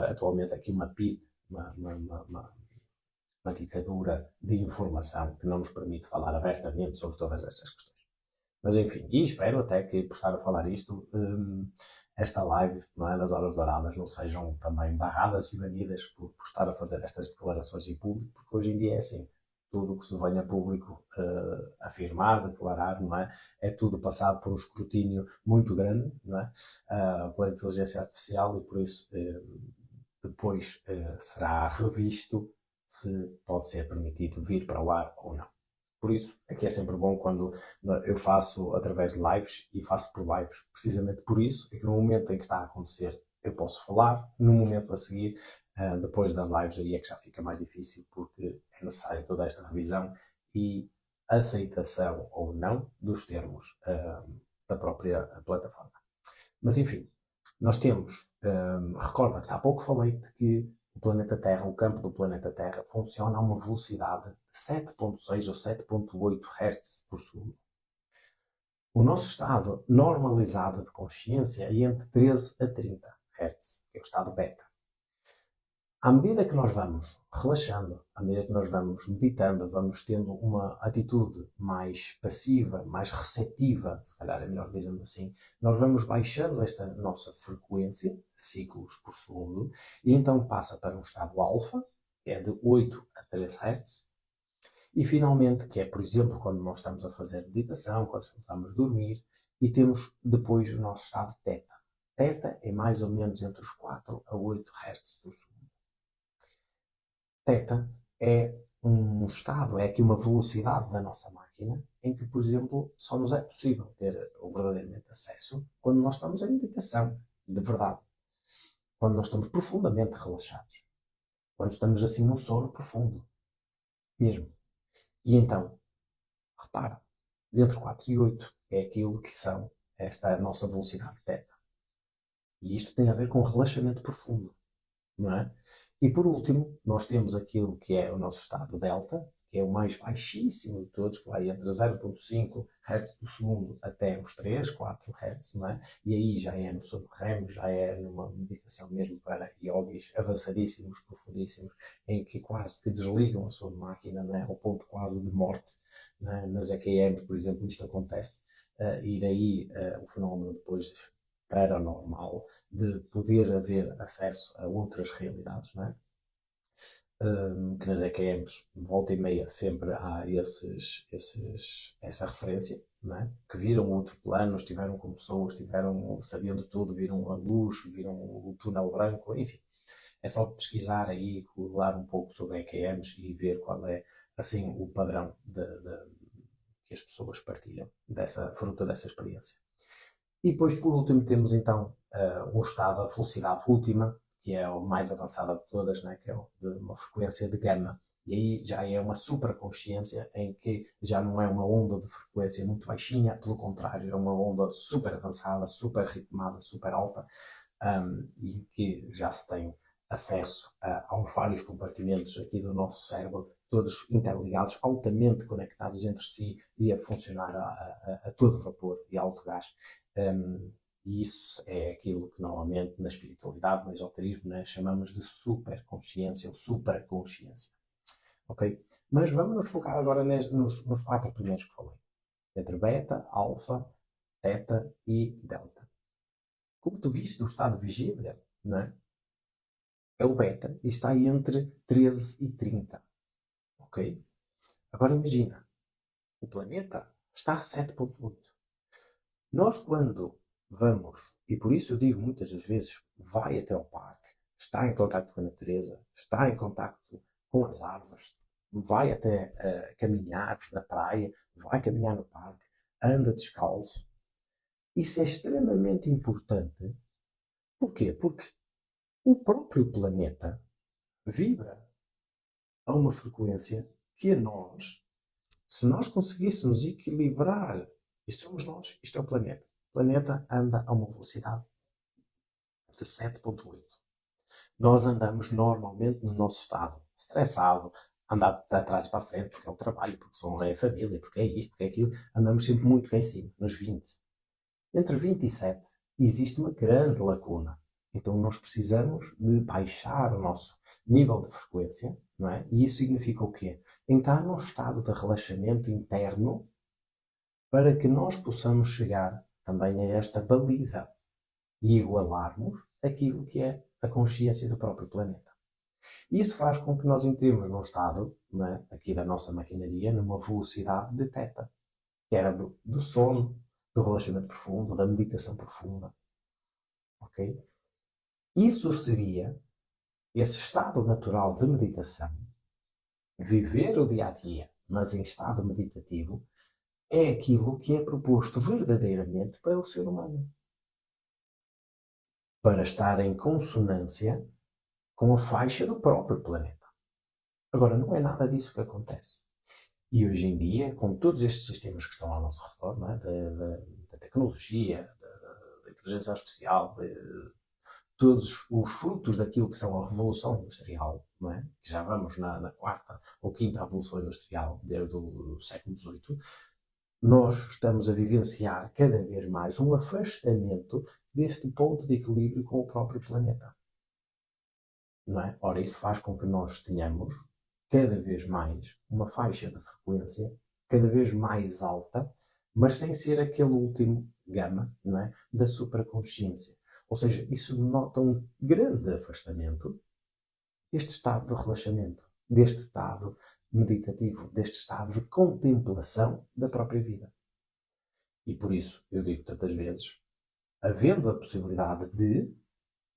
A: atualmente, aqui uma PID, uma ditadura de informação que não nos permite falar abertamente sobre todas estas questões. Mas enfim, e espero até que por estar a falar isto, esta live, não é, das Horas Douradas não sejam também barradas e banidas por estar a fazer estas declarações em público, porque hoje em dia é assim. tudo o que se venha a público afirmar, declarar, não é? É tudo passado por um escrutínio muito grande, não é? Pela inteligência artificial e por isso depois será revisto se pode ser permitido vir para o ar ou não. Por isso, aqui é sempre bom quando eu faço através de lives e faço por lives. Precisamente por isso, é que no momento em que está a acontecer, eu posso falar. No momento a seguir, depois das lives, aí é que já fica mais difícil, porque é necessário toda esta revisão e aceitação ou não dos termos da própria plataforma. Mas enfim, nós temos, recorda que há pouco falei de que o planeta Terra, o campo do planeta Terra, funciona a uma velocidade de 7.6 ou 7.8 Hz por segundo. O nosso estado normalizado de consciência é entre 13 a 30 Hz, que é o estado beta. À medida que nós vamos relaxando, à medida que nós vamos meditando, vamos tendo uma atitude mais passiva, mais receptiva, se calhar é melhor dizendo assim, nós vamos baixando esta nossa frequência de ciclos por segundo e então passa para um estado alfa, que é de 8 a 13 Hz, e finalmente, que é, por exemplo, quando nós estamos a fazer meditação, quando vamos dormir, e temos depois o nosso estado teta. Teta é mais ou menos entre os 4 a 8 Hz por segundo. Teta é um estado, é aqui uma velocidade da nossa máquina em que, por exemplo, só nos é possível ter o verdadeiramente acesso quando nós estamos em meditação, de verdade. Quando nós estamos profundamente relaxados. Quando estamos assim num sono profundo. Mesmo. E então, repara, entre 4 e 8 é aquilo que são esta nossa velocidade teta. E isto tem a ver com relaxamento profundo. Não é? E por último, nós temos aquilo que é o nosso estado delta, que é o mais baixíssimo de todos, que vai entre 0.5 Hz por segundo até os 3, 4 Hz, não é? E aí já é no sono REM, já é numa meditação mesmo para yogis avançadíssimos, profundíssimos, em que quase que desligam a sua máquina, não é? Ao ponto quase de morte. Não é? Nas EKMs, por exemplo, isto acontece. E daí o fenómeno depois paranormal de poder haver acesso a outras realidades, não é? Que nas EKMs, volta e meia, sempre há essa referência, não é? Que viram outro plano, estiveram com pessoas, sabiam de tudo, viram a luz, viram o túnel branco, enfim. É só pesquisar aí, colar um pouco sobre EKMs e ver qual é, assim, o padrão que as pessoas partilham, fruto dessa experiência. E depois, por último, temos então um estado, a velocidade última, que é a mais avançada de todas, né? Que é de uma frequência de gama. E aí já é uma superconsciência em que já não é uma onda de frequência muito baixinha, pelo contrário, é uma onda super avançada, super ritmada, super alta, e que já se tem acesso aos vários compartimentos aqui do nosso cérebro, todos interligados, altamente conectados entre si e a funcionar a todo vapor e alto gás. E isso é aquilo que normalmente na espiritualidade, no esoterismo, né, chamamos de superconsciência ou supraconsciência. Ok? Mas vamos nos focar agora nos 4 primeiros que falei. Entre beta, alfa, teta e delta. Como tu viste, o estado de vigília, não é? É o beta e está entre 13 e 30. Ok? Agora imagina, o planeta está a 7.8. Nós quando vamos, e por isso eu digo muitas das vezes, vai até ao parque, está em contacto com a natureza, está em contacto com as árvores, vai até caminhar na praia, vai caminhar no parque, anda descalço. Isso é extremamente importante. Porquê? Porque o próprio planeta vibra a uma frequência que a nós, se nós conseguíssemos equilibrar, isto somos nós, isto é o planeta. O planeta anda a uma velocidade de 7.8. Nós andamos normalmente no nosso estado, estressado, andar de trás para a frente, porque é o trabalho, porque é a família, porque é isto, porque é aquilo, andamos sempre muito cá em cima, nos 20. Entre 20 e 7 existe uma grande lacuna. Então nós precisamos de baixar o nosso nível de frequência, não é? E isso significa o quê? Entrar num estado de relaxamento interno para que nós possamos chegar também a esta baliza e igualarmos aquilo que é a consciência do próprio planeta. E isso faz com que nós entremos num estado, não é, aqui da nossa maquinaria, numa velocidade de teta, que era do sono, do relaxamento profundo, da meditação profunda. Ok? Isso seria esse estado natural de meditação, viver o dia a dia, mas em estado meditativo, é aquilo que é proposto verdadeiramente para o ser humano. Para estar em consonância com a faixa do próprio planeta. Agora, não é nada disso que acontece. E hoje em dia, com todos estes sistemas que estão ao nosso redor, não é? da tecnologia, da inteligência artificial, de todos os frutos daquilo que são a Revolução Industrial, não é? Já vamos na quarta ou quinta Revolução Industrial, desde o século XVIII, nós estamos a vivenciar cada vez mais um afastamento deste ponto de equilíbrio com o próprio planeta. Não é? Ora, isso faz com que nós tenhamos cada vez mais uma faixa de frequência cada vez mais alta, mas sem ser aquele último gama, não é, da supraconsciência. Ou seja, isso denota um grande afastamento deste estado de relaxamento, deste estado meditativo, deste estado de contemplação da própria vida. E por isso eu digo tantas vezes, havendo a possibilidade de,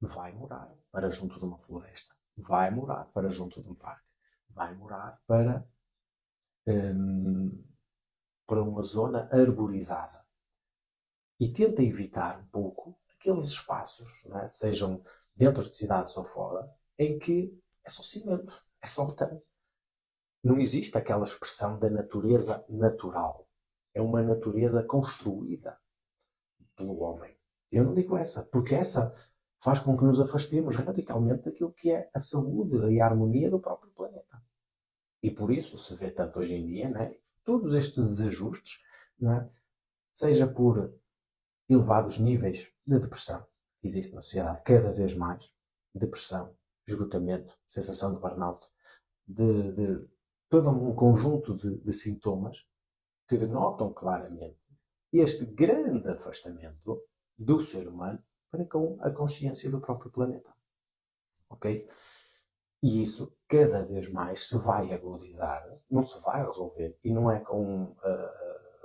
A: vai morar para junto de uma floresta, vai morar para junto de um parque, vai morar hum, para uma zona arborizada. E tenta evitar um pouco aqueles espaços, não é? Sejam dentro de cidades ou fora, em que é só cimento, é só betão. Não existe aquela expressão da natureza natural. É uma natureza construída pelo homem. Eu não digo essa, porque essa faz com que nos afastemos radicalmente daquilo que é a saúde e a harmonia do próprio planeta. E por isso se vê tanto hoje em dia, né, todos estes desajustes, né, seja por elevados níveis de depressão que existe na sociedade cada vez mais, depressão, esgotamento, sensação de burnout, de todo um conjunto de sintomas que denotam claramente este grande afastamento do ser humano para com a consciência do próprio planeta. Ok? E isso cada vez mais se vai agudizar, não se vai resolver, e não é com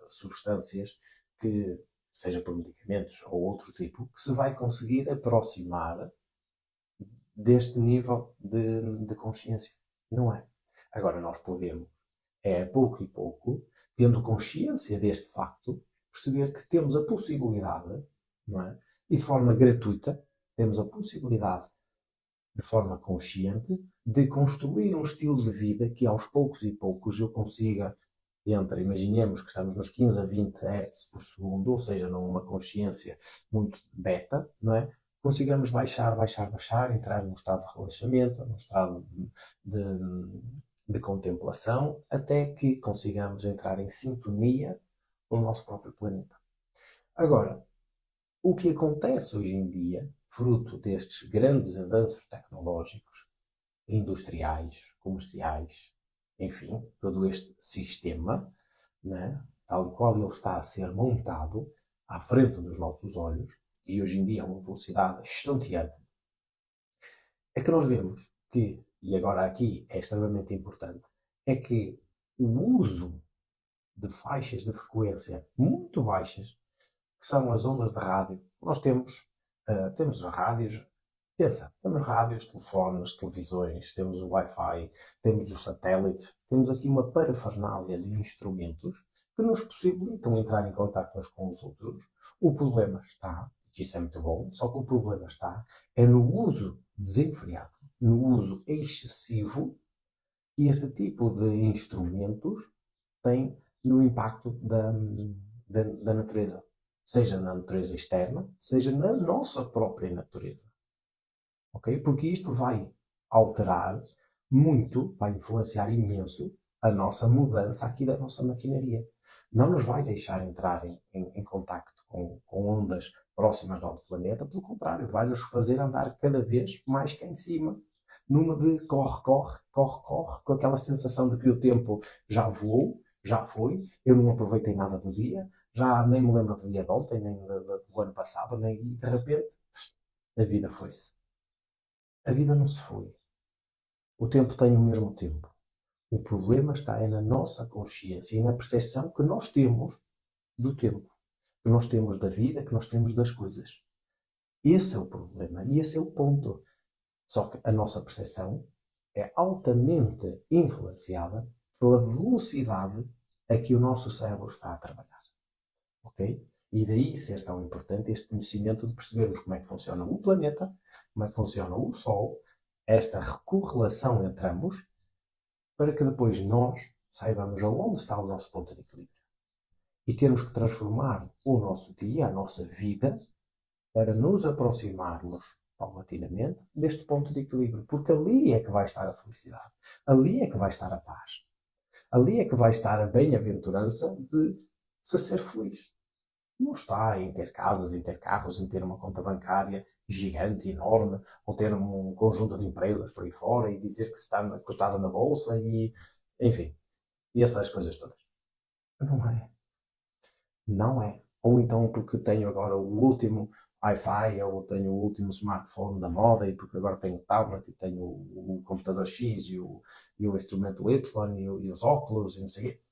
A: substâncias que, seja por medicamentos ou outro tipo, que se vai conseguir aproximar deste nível de consciência. Não é. Agora nós podemos, é a pouco e pouco, tendo consciência deste facto, perceber que temos a possibilidade, não é? E de forma gratuita, temos a possibilidade de forma consciente, de construir um estilo de vida que aos poucos e poucos eu consiga, imaginemos que estamos nos 15 a 20 Hz por segundo, ou seja, numa consciência muito beta, não é? Consigamos baixar, baixar, baixar, entrar num estado de relaxamento, num estado de, de contemplação, até que consigamos entrar em sintonia com o nosso próprio planeta. Agora, o que acontece hoje em dia, fruto destes grandes avanços tecnológicos, industriais, comerciais, enfim, todo este sistema, né, tal e qual ele está a ser montado à frente dos nossos olhos, e hoje em dia a uma velocidade estonteante, é que nós vemos que, e agora aqui é extremamente importante, é que o uso de faixas de frequência muito baixas, que são as ondas de rádio, nós temos rádios. Pensa, temos rádios, telefones, televisões, temos o Wi-Fi, temos os satélites, temos aqui uma parafernália de instrumentos que nos possibilitam entrar em contato uns com os outros. O problema está, e isso é muito bom, só que o problema está é no uso desenfreado, no uso excessivo que este tipo de instrumentos tem no impacto da natureza. Seja na natureza externa, seja na nossa própria natureza. Ok? Porque isto vai alterar muito, vai influenciar imenso a nossa mudança aqui da nossa maquinaria. Não nos vai deixar entrar em contacto com ondas próximas ao planeta, pelo contrário, vai-nos fazer andar cada vez mais cá em cima, numa de corre, corre, corre, corre, com aquela sensação de que o tempo já voou, já foi, eu não aproveitei nada do dia, já nem me lembro do dia de ontem, nem do ano passado, nem, e de repente a vida foi-se. A vida não se foi. O tempo tem o mesmo tempo. O problema está é na nossa consciência e na percepção que nós temos do tempo, que nós temos da vida, que nós temos das coisas. Esse é o problema e esse é o ponto. Só que a nossa percepção é altamente influenciada pela velocidade a que o nosso cérebro está a trabalhar. Ok? E daí ser tão importante este conhecimento de percebermos como é que funciona o planeta, como é que funciona o Sol, esta correlação entre ambos, para que depois nós saibamos aonde está o nosso ponto de equilíbrio. E termos que transformar o nosso dia, a nossa vida, para nos aproximarmos paulatinamente deste ponto de equilíbrio. Porque ali é que vai estar a felicidade. Ali é que vai estar a paz. Ali é que vai estar a bem-aventurança de se ser feliz. Não está em ter casas, em ter carros, em ter uma conta bancária gigante, enorme, ou ter um conjunto de empresas por aí fora e dizer que se está cotado na bolsa e, enfim, e essas coisas todas. Não é. Não é. Ou então porque tenho agora o último Wi-Fi, ou tenho o último smartphone da moda, e porque agora tenho o tablet, e tenho o computador X, e o instrumento Y, e os óculos, e não sei o quê.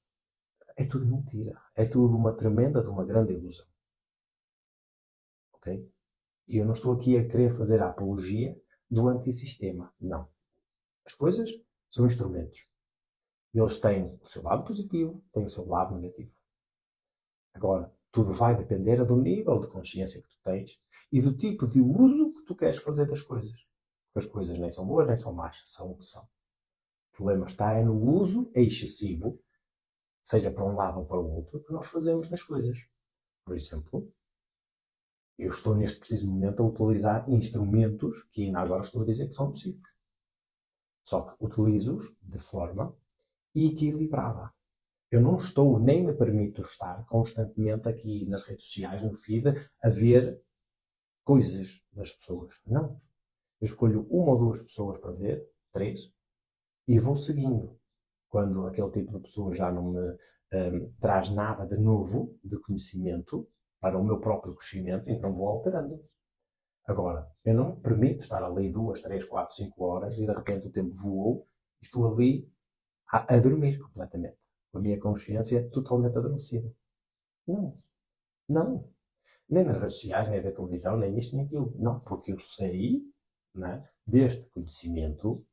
A: É tudo mentira. É tudo uma tremenda de uma grande ilusão. Ok? E eu não estou aqui a querer fazer a apologia do antissistema. Não. As coisas são instrumentos. Eles têm o seu lado positivo, têm o seu lado negativo. Agora, tudo vai depender do nível de consciência que tu tens e do tipo de uso que tu queres fazer das coisas. Porque as coisas nem são boas nem são más, são o que são. O problema está é no uso excessivo, seja para um lado ou para o outro, que nós fazemos das coisas. Por exemplo, eu estou neste preciso momento a utilizar instrumentos que ainda agora estou a dizer que são nocivos. Só que utilizo-os de forma equilibrada. Eu não estou, nem me permito estar constantemente aqui nas redes sociais, no feed, a ver coisas das pessoas. Não. Eu escolho uma ou duas pessoas para ver, três, e vou seguindo. Quando aquele tipo de pessoa já não me traz nada de novo, de conhecimento, para o meu próprio crescimento, então vou alterando. Agora, eu não me permito estar ali 2, 3, 4, 5 horas e de repente o tempo voou e estou ali a dormir completamente. Com a minha consciência totalmente adormecida. Não. Não. Nem nas redes sociais, nem na televisão, nem isto, nem aquilo. Não, porque eu sei, né, deste conhecimento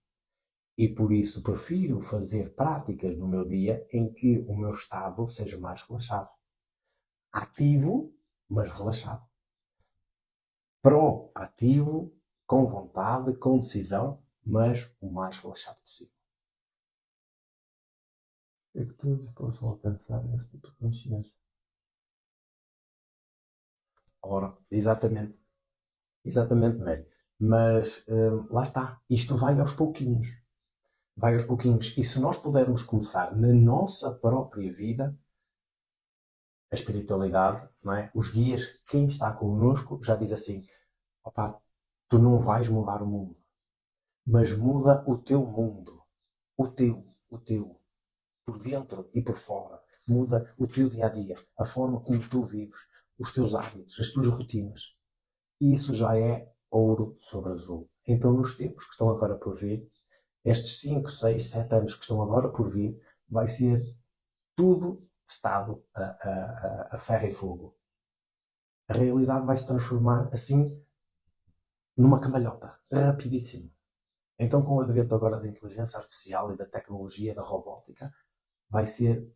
A: e por isso prefiro fazer práticas no meu dia em que o meu estado seja mais relaxado. Ativo, mas relaxado. Proativo, com vontade, com decisão, mas o mais relaxado possível. É que todos possam alcançar esse tipo de consciência. Ora, exatamente. Exatamente, velho. Mas lá está. Isto vai aos pouquinhos. Vai aos pouquinhos. E se nós pudermos começar na nossa própria vida, a espiritualidade, não é? Os guias, quem está connosco, já diz assim: opá, tu não vais mudar o mundo, mas muda o teu mundo. O teu. Por dentro e por fora. Muda o teu dia a dia, a forma como tu vives, os teus hábitos, as tuas rotinas. E isso já é ouro sobre azul. Então, nos tempos que estão agora por vir, estes 5, 6, 7 anos que estão agora por vir, vai ser tudo estado a ferro e fogo. A realidade vai se transformar assim numa cambalhota, rapidíssimo. Então, com o advento agora da inteligência artificial e da tecnologia da robótica, vai ser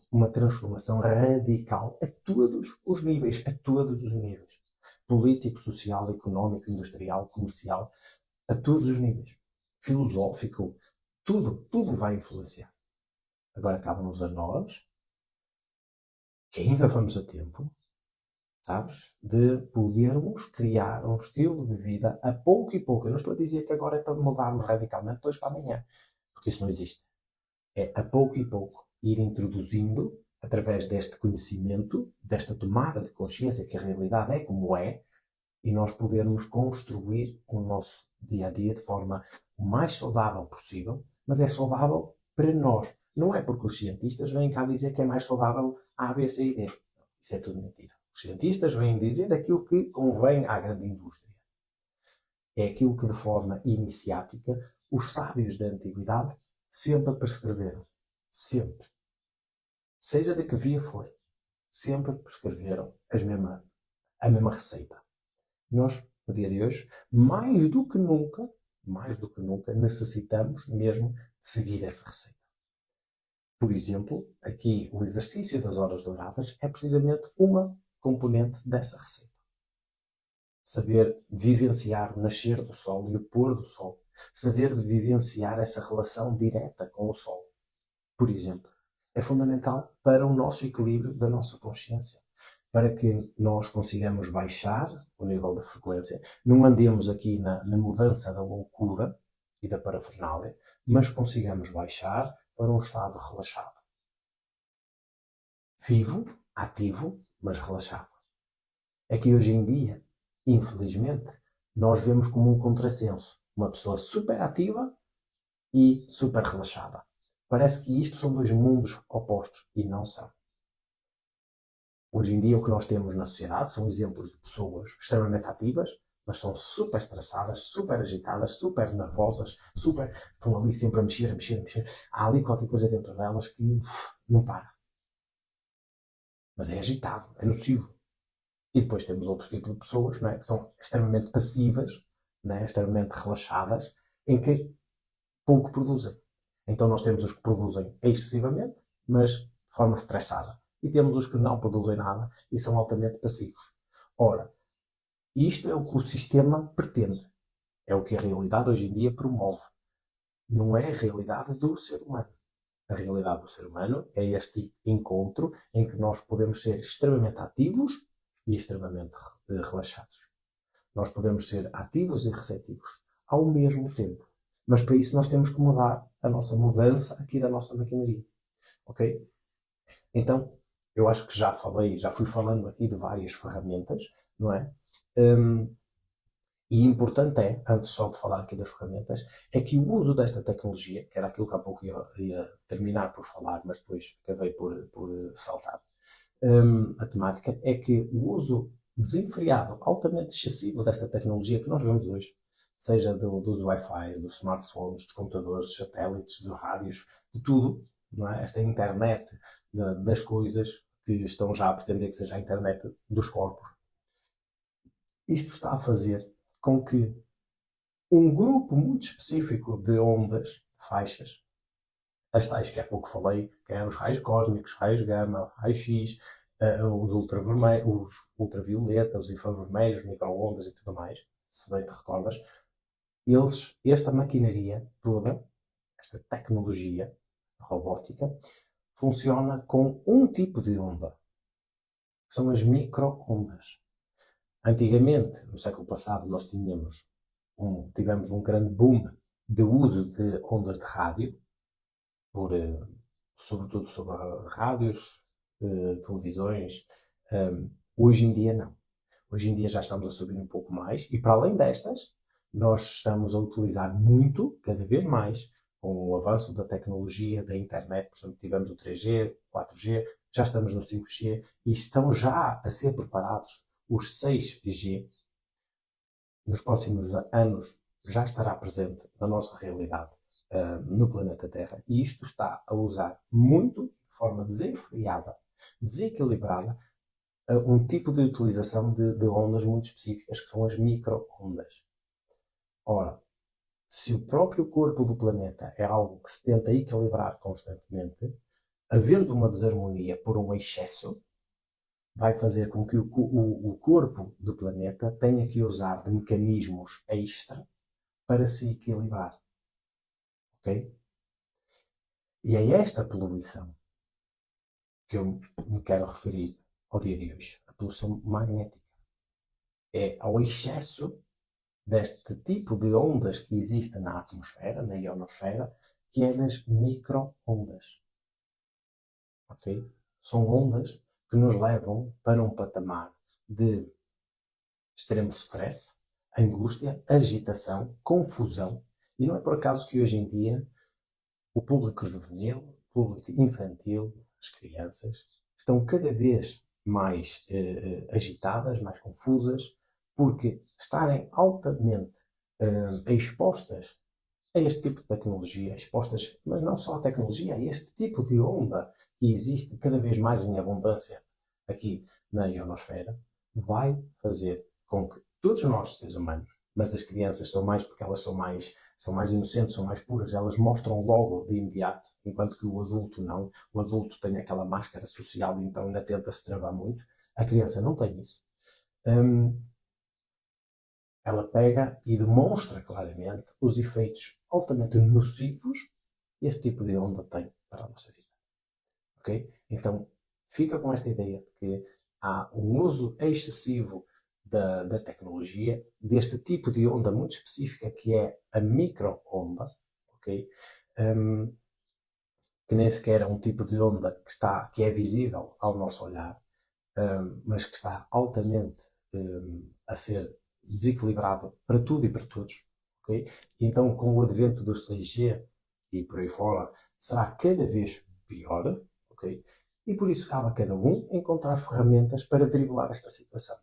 A: uma transformação radical a todos os níveis, a todos os níveis. Político, social, económico, industrial, comercial, a todos os níveis. Filosófico, tudo vai influenciar. Agora cabe-nos a nós, que ainda vamos a tempo, sabes? De podermos criar um estilo de vida a pouco e pouco. Eu não estou a dizer que agora é para mudarmos radicalmente de hoje para amanhã, porque isso não existe. É a pouco e pouco ir introduzindo, através deste conhecimento, desta tomada de consciência que a realidade é como é, e nós podermos construir o nosso dia a dia de forma o mais saudável possível, mas é saudável para nós. Não é porque os cientistas vêm cá dizer que é mais saudável A, B, C e D. Isso é tudo mentira. Os cientistas vêm dizer aquilo que convém à grande indústria. É aquilo que de forma iniciática Os sábios da antiguidade sempre prescreveram. Sempre. Seja de que via for. Sempre prescreveram a mesma receita. Nós, no dia de hoje, mais do que nunca, necessitamos mesmo de seguir essa receita. Por exemplo, aqui o exercício das horas douradas é precisamente uma componente dessa receita. Saber vivenciar o nascer do sol e o pôr do sol. Saber vivenciar essa relação direta com o sol, por exemplo, é fundamental para o nosso equilíbrio da nossa consciência. Para que nós consigamos baixar o nível da frequência, não andemos aqui na mudança da loucura e da parafernália, mas consigamos baixar para um estado relaxado. Vivo, ativo, mas relaxado. É que hoje em dia, infelizmente, nós vemos como um contrassenso uma pessoa super ativa e super relaxada. Parece que isto são dois mundos opostos e não são. Hoje em dia o que nós temos na sociedade são exemplos de pessoas extremamente ativas, mas são super estressadas, super agitadas, super nervosas, estão ali sempre a mexer, a mexer, a mexer. Há ali qualquer coisa dentro delas que não para. Mas é agitado, é nocivo. E depois temos outro tipo de pessoas, não é, que são extremamente passivas, não é, extremamente relaxadas, em que pouco produzem. Então nós temos os que produzem excessivamente, mas de forma estressada. E temos os que não produzem nada e são altamente passivos. Ora, isto é o que o sistema pretende. É o que a realidade hoje em dia promove. Não é a realidade do ser humano. A realidade do ser humano é este encontro em que nós podemos ser extremamente ativos e extremamente relaxados. Nós podemos ser ativos e receptivos ao mesmo tempo. Mas para isso nós temos que mudar a nossa mudança aqui da nossa maquinaria. Ok? Então, eu acho que já fui falando aqui de várias ferramentas, não é? E importante é, antes só de falar aqui das ferramentas, é que o uso desta tecnologia, que era aquilo que há pouco ia terminar por falar, mas depois acabei por saltar, a temática, é que o uso desenfreado, altamente excessivo desta tecnologia que nós vemos hoje, seja dos Wi-Fi, dos smartphones, dos computadores, dos satélites, dos rádios, de tudo, não é? Esta internet das coisas que estão já a pretender que seja a internet dos corpos. Isto está a fazer com que um grupo muito específico de ondas, de faixas, as tais que há pouco falei, que é os raios cósmicos, raios gama, raios X, os ultravioletas, os infravermelhos, micro-ondas e tudo mais, se bem te recordas, esta maquinaria toda, esta tecnologia robótica, funciona com um tipo de onda, que são as micro-ondas. Antigamente, no século passado, nós tivemos um grande boom de uso de ondas de rádio, sobretudo sobre rádios, televisões. Hoje em dia não. Hoje em dia já estamos a subir um pouco mais e para além destas, nós estamos a utilizar muito, cada vez mais, com o avanço da tecnologia, da internet, portanto tivemos o 3G, 4G, já estamos no 5G e estão já a ser preparados os 6G. Nos próximos anos já estará presente na nossa realidade no planeta Terra e isto está a usar muito, de forma desenfreada, desequilibrada, um tipo de utilização de ondas muito específicas, que são as micro-ondas. Ora, se o próprio corpo do planeta é algo que se tenta equilibrar constantemente, havendo uma desarmonia por um excesso, vai fazer com que o corpo do planeta tenha que usar de mecanismos extra para se equilibrar. Ok? E é esta poluição que eu me quero referir ao dia de hoje. A poluição magnética. É ao excesso deste tipo de ondas que existem na atmosfera, na ionosfera, que é das micro-ondas. Ok? São ondas que nos levam para um patamar de extremo stress, angústia, agitação, confusão. E não é por acaso que hoje em dia o público juvenil, o público infantil, as crianças, estão cada vez mais agitadas, mais confusas, porque estarem altamente expostas a este tipo de tecnologia, expostas, mas não só a tecnologia, a este tipo de onda que existe cada vez mais em abundância aqui na ionosfera, vai fazer com que todos nós, seres humanos, mas as crianças são mais porque elas são mais inocentes, são mais puras, elas mostram logo de imediato, enquanto que o adulto não. O adulto tem aquela máscara social e então ainda tenta se travar muito. A criança não tem isso. Hum, Ela pega e demonstra claramente os efeitos altamente nocivos que este tipo de onda tem para a nossa vida. Ok? Então, fica com esta ideia de que há um uso excessivo da tecnologia, deste tipo de onda muito específica que é a micro-onda, ok? Um, que nem sequer é um tipo de onda que é visível ao nosso olhar, mas que está altamente a ser desequilibrado para tudo e para todos. Okay? Então, com o advento do 6G e por aí fora, será cada vez pior. Okay? E por isso cabe a cada um encontrar ferramentas para driblar esta situação.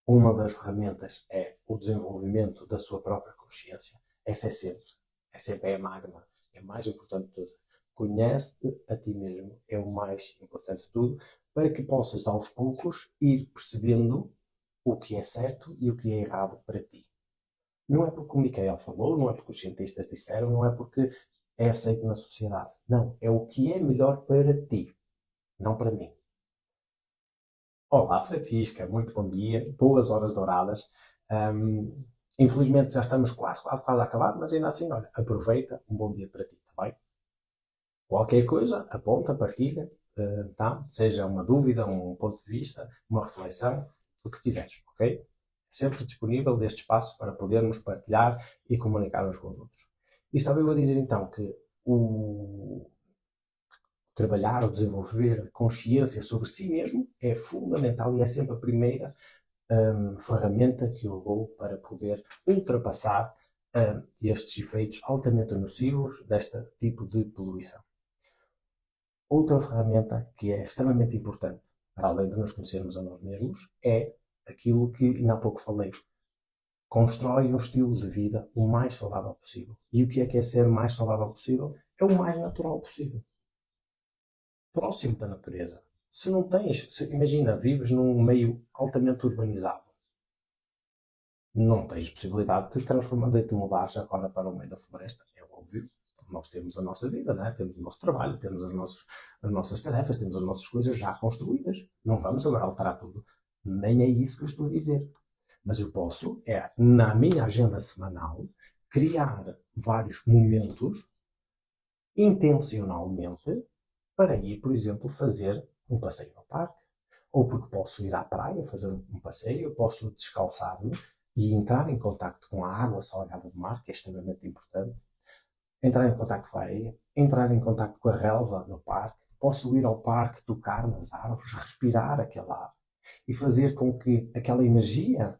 A: Uma das ferramentas é o desenvolvimento da sua própria consciência. Essa é sempre a magna, é mais importante de tudo. Conhece-te a ti mesmo, é o mais importante de tudo, para que possas aos poucos ir percebendo o que é certo e o que é errado para ti. Não é porque o Michael falou, não é porque os cientistas disseram, não é porque é aceito na sociedade. Não, é o que é melhor para ti, não para mim. Olá, Francisca, muito bom dia, boas horas douradas. Infelizmente já estamos quase a acabar, mas ainda assim, olha, aproveita, um bom dia para ti, está bem? Qualquer coisa, aponta, partilha, tá? Seja uma dúvida, um ponto de vista, uma reflexão, o que quiseres, ok? Sempre disponível deste espaço para podermos partilhar e comunicar uns com os outros. E estava eu a dizer então que o trabalhar ou desenvolver consciência sobre si mesmo é fundamental e é sempre a primeira ferramenta que eu dou para poder ultrapassar estes efeitos altamente nocivos deste tipo de poluição. Outra ferramenta que é extremamente importante, para além de nos conhecermos a nós mesmos, é aquilo que ainda há pouco falei. Constrói um estilo de vida o mais saudável possível. E o que é ser mais saudável possível? É o mais natural possível. Próximo da natureza. Se não tens, imagina, vives num meio altamente urbanizado. Não tens possibilidade de transformar, de te mudares agora para o meio da floresta. É óbvio. Nós temos a nossa vida, né? Temos o nosso trabalho, temos as nossas tarefas, temos as nossas coisas já construídas. Não vamos agora alterar tudo. Nem é isso que eu estou a dizer. Mas eu posso, na minha agenda semanal, criar vários momentos intencionalmente para ir, por exemplo, fazer um passeio no parque. Ou porque posso ir à praia fazer um passeio, posso descalçar-me e entrar em contacto com a água salgada do mar, que é extremamente importante. Entrar em contacto com a areia, entrar em contacto com a relva no parque. Posso ir ao parque, tocar nas árvores, respirar aquele ar e fazer com que aquela energia,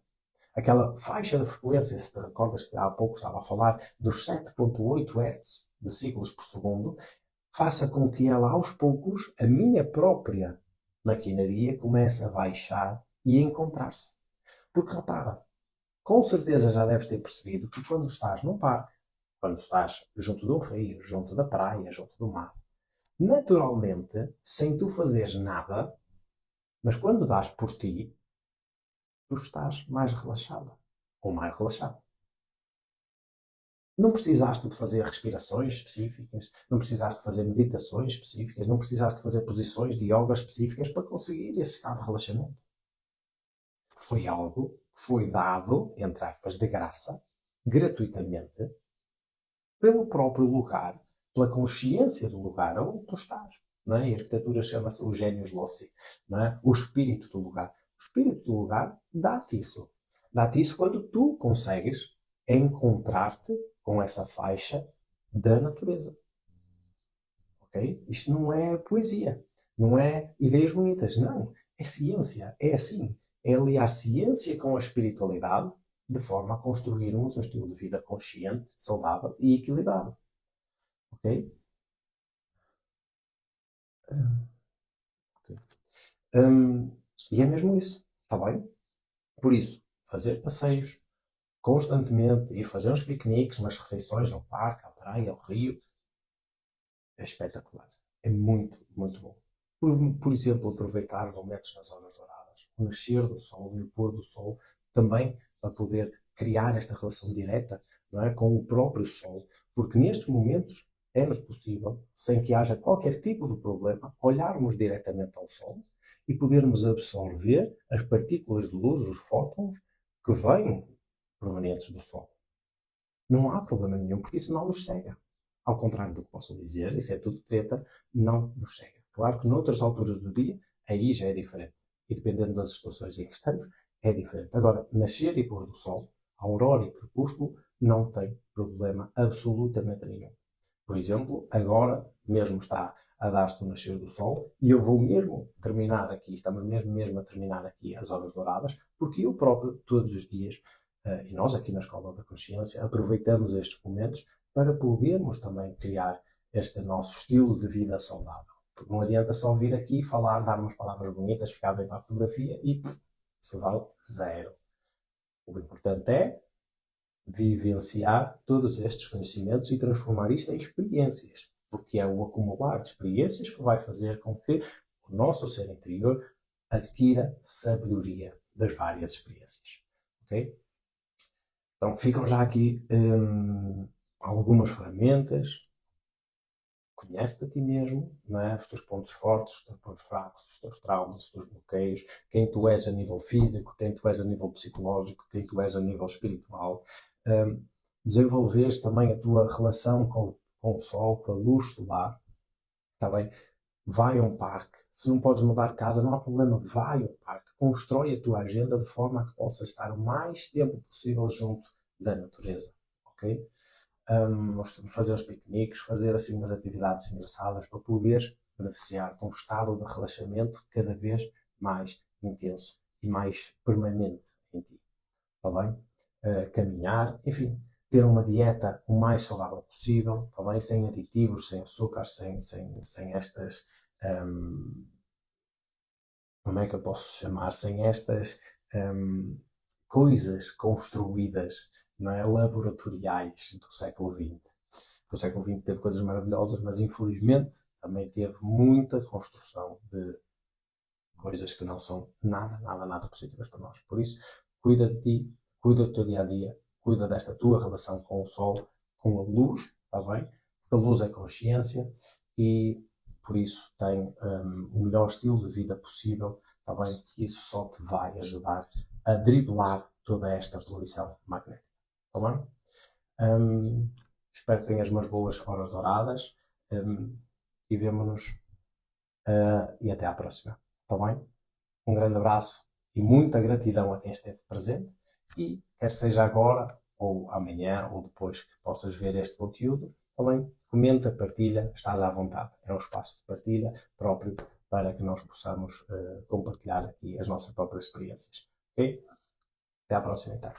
A: aquela faixa de frequência, se te recordas que há pouco estava a falar dos 7.8 Hz de ciclos por segundo, faça com que ela, aos poucos, a minha própria maquinaria comece a baixar e a encontrar-se. Porque repara, com certeza já deves ter percebido que quando estás num parque, quando estás junto de um rio, junto da praia, junto do mar, naturalmente, sem tu fazeres nada, mas quando dás por ti, tu estás mais relaxado ou mais relaxado. Não precisaste de fazer respirações específicas, não precisaste de fazer meditações específicas, não precisaste de fazer posições de yoga específicas para conseguir esse estado de relaxamento. Foi algo que foi dado, entre aspas, de graça, gratuitamente, pelo próprio lugar, pela consciência do lugar onde tu estás. Não é? E a arquitetura chama-se o genius loci, não é? O espírito do lugar. O espírito do lugar dá-te isso. Dá-te isso quando tu consegues encontrar-te com essa faixa da natureza. Ok? Isto não é poesia, não é ideias bonitas, não. É ciência, é assim. É aliar ciência com a espiritualidade de forma a construirmos um estilo de vida consciente, saudável e equilibrado. Ok? Ok. Hum, e é mesmo isso, está bem? Por isso, fazer passeios, constantemente, ir fazer uns piqueniques, umas refeições ao parque, à praia, ao rio, é espetacular. É muito, muito bom. Por exemplo, aproveitar momentos nas horas douradas, o nascer do sol e o pôr do sol, também para poder criar esta relação direta, não é, com o próprio sol, porque nestes momentos é-nos possível, sem que haja qualquer tipo de problema, olharmos diretamente ao sol e podermos absorver as partículas de luz, os fótons, que vêm provenientes do sol. Não há problema nenhum, porque isso não nos cega. Ao contrário do que posso dizer, isso é tudo treta, não nos cega. Claro que noutras alturas do dia, aí já é diferente. E dependendo das situações em que estamos, é diferente. Agora, nascer e pôr do sol, aurora e crepúsculo, não tem problema absolutamente nenhum. Por exemplo, agora mesmo está a dar-se o nascer do sol e eu vou mesmo terminar aqui, estamos mesmo a terminar aqui as horas douradas, porque eu próprio, todos os dias, e nós aqui na Escola da Consciência, aproveitamos estes momentos para podermos também criar este nosso estilo de vida saudável. Porque não adianta só vir aqui falar, dar umas palavras bonitas, ficar bem para a fotografia e isso vale zero. O importante é vivenciar todos estes conhecimentos e transformar isto em experiências, porque é o acumular de experiências que vai fazer com que o nosso ser interior adquira sabedoria das várias experiências. Ok? Então ficam já aqui algumas ferramentas. Conhece-te a ti mesmo, não é? Os teus pontos fortes, os teus pontos fracos, os teus traumas, os teus bloqueios, quem tu és a nível físico, quem tu és a nível psicológico, quem tu és a nível espiritual. Desenvolveres também a tua relação com o sol, com a luz solar, está bem? Vai a um parque. Se não podes mudar de casa, não há problema. Vai ao parque. Constrói a tua agenda de forma a que possas estar o mais tempo possível junto da natureza. Ok? Fazer os piqueniques, fazer assim umas atividades engraçadas para poder beneficiar de um estado de relaxamento cada vez mais intenso e mais permanente em ti. Está bem? Caminhar, enfim, ter uma dieta o mais saudável possível, está bem? Sem aditivos, sem açúcar, sem estas. Como é que eu posso chamar? Sem estas coisas construídas, não é? Laboratoriais do século XX. O século XX teve coisas maravilhosas, mas infelizmente também teve muita construção de coisas que não são nada positivas para nós. Por isso, cuida de ti, cuida do teu dia a dia, cuida desta tua relação com o sol, com a luz, está bem? Porque a luz é consciência e por isso tem o melhor estilo de vida possível, está bem? Isso só te vai ajudar a driblar toda esta poluição magnética, está bem? Espero que tenhas umas boas horas douradas e vemo-nos e até à próxima, está bem? Um grande abraço e muita gratidão a quem esteve presente e quer seja agora ou amanhã ou depois que possas ver este conteúdo, também comenta, partilha, estás à vontade. É um espaço de partilha próprio para que nós possamos compartilhar aqui as nossas próprias experiências. Ok? Até à próxima, então.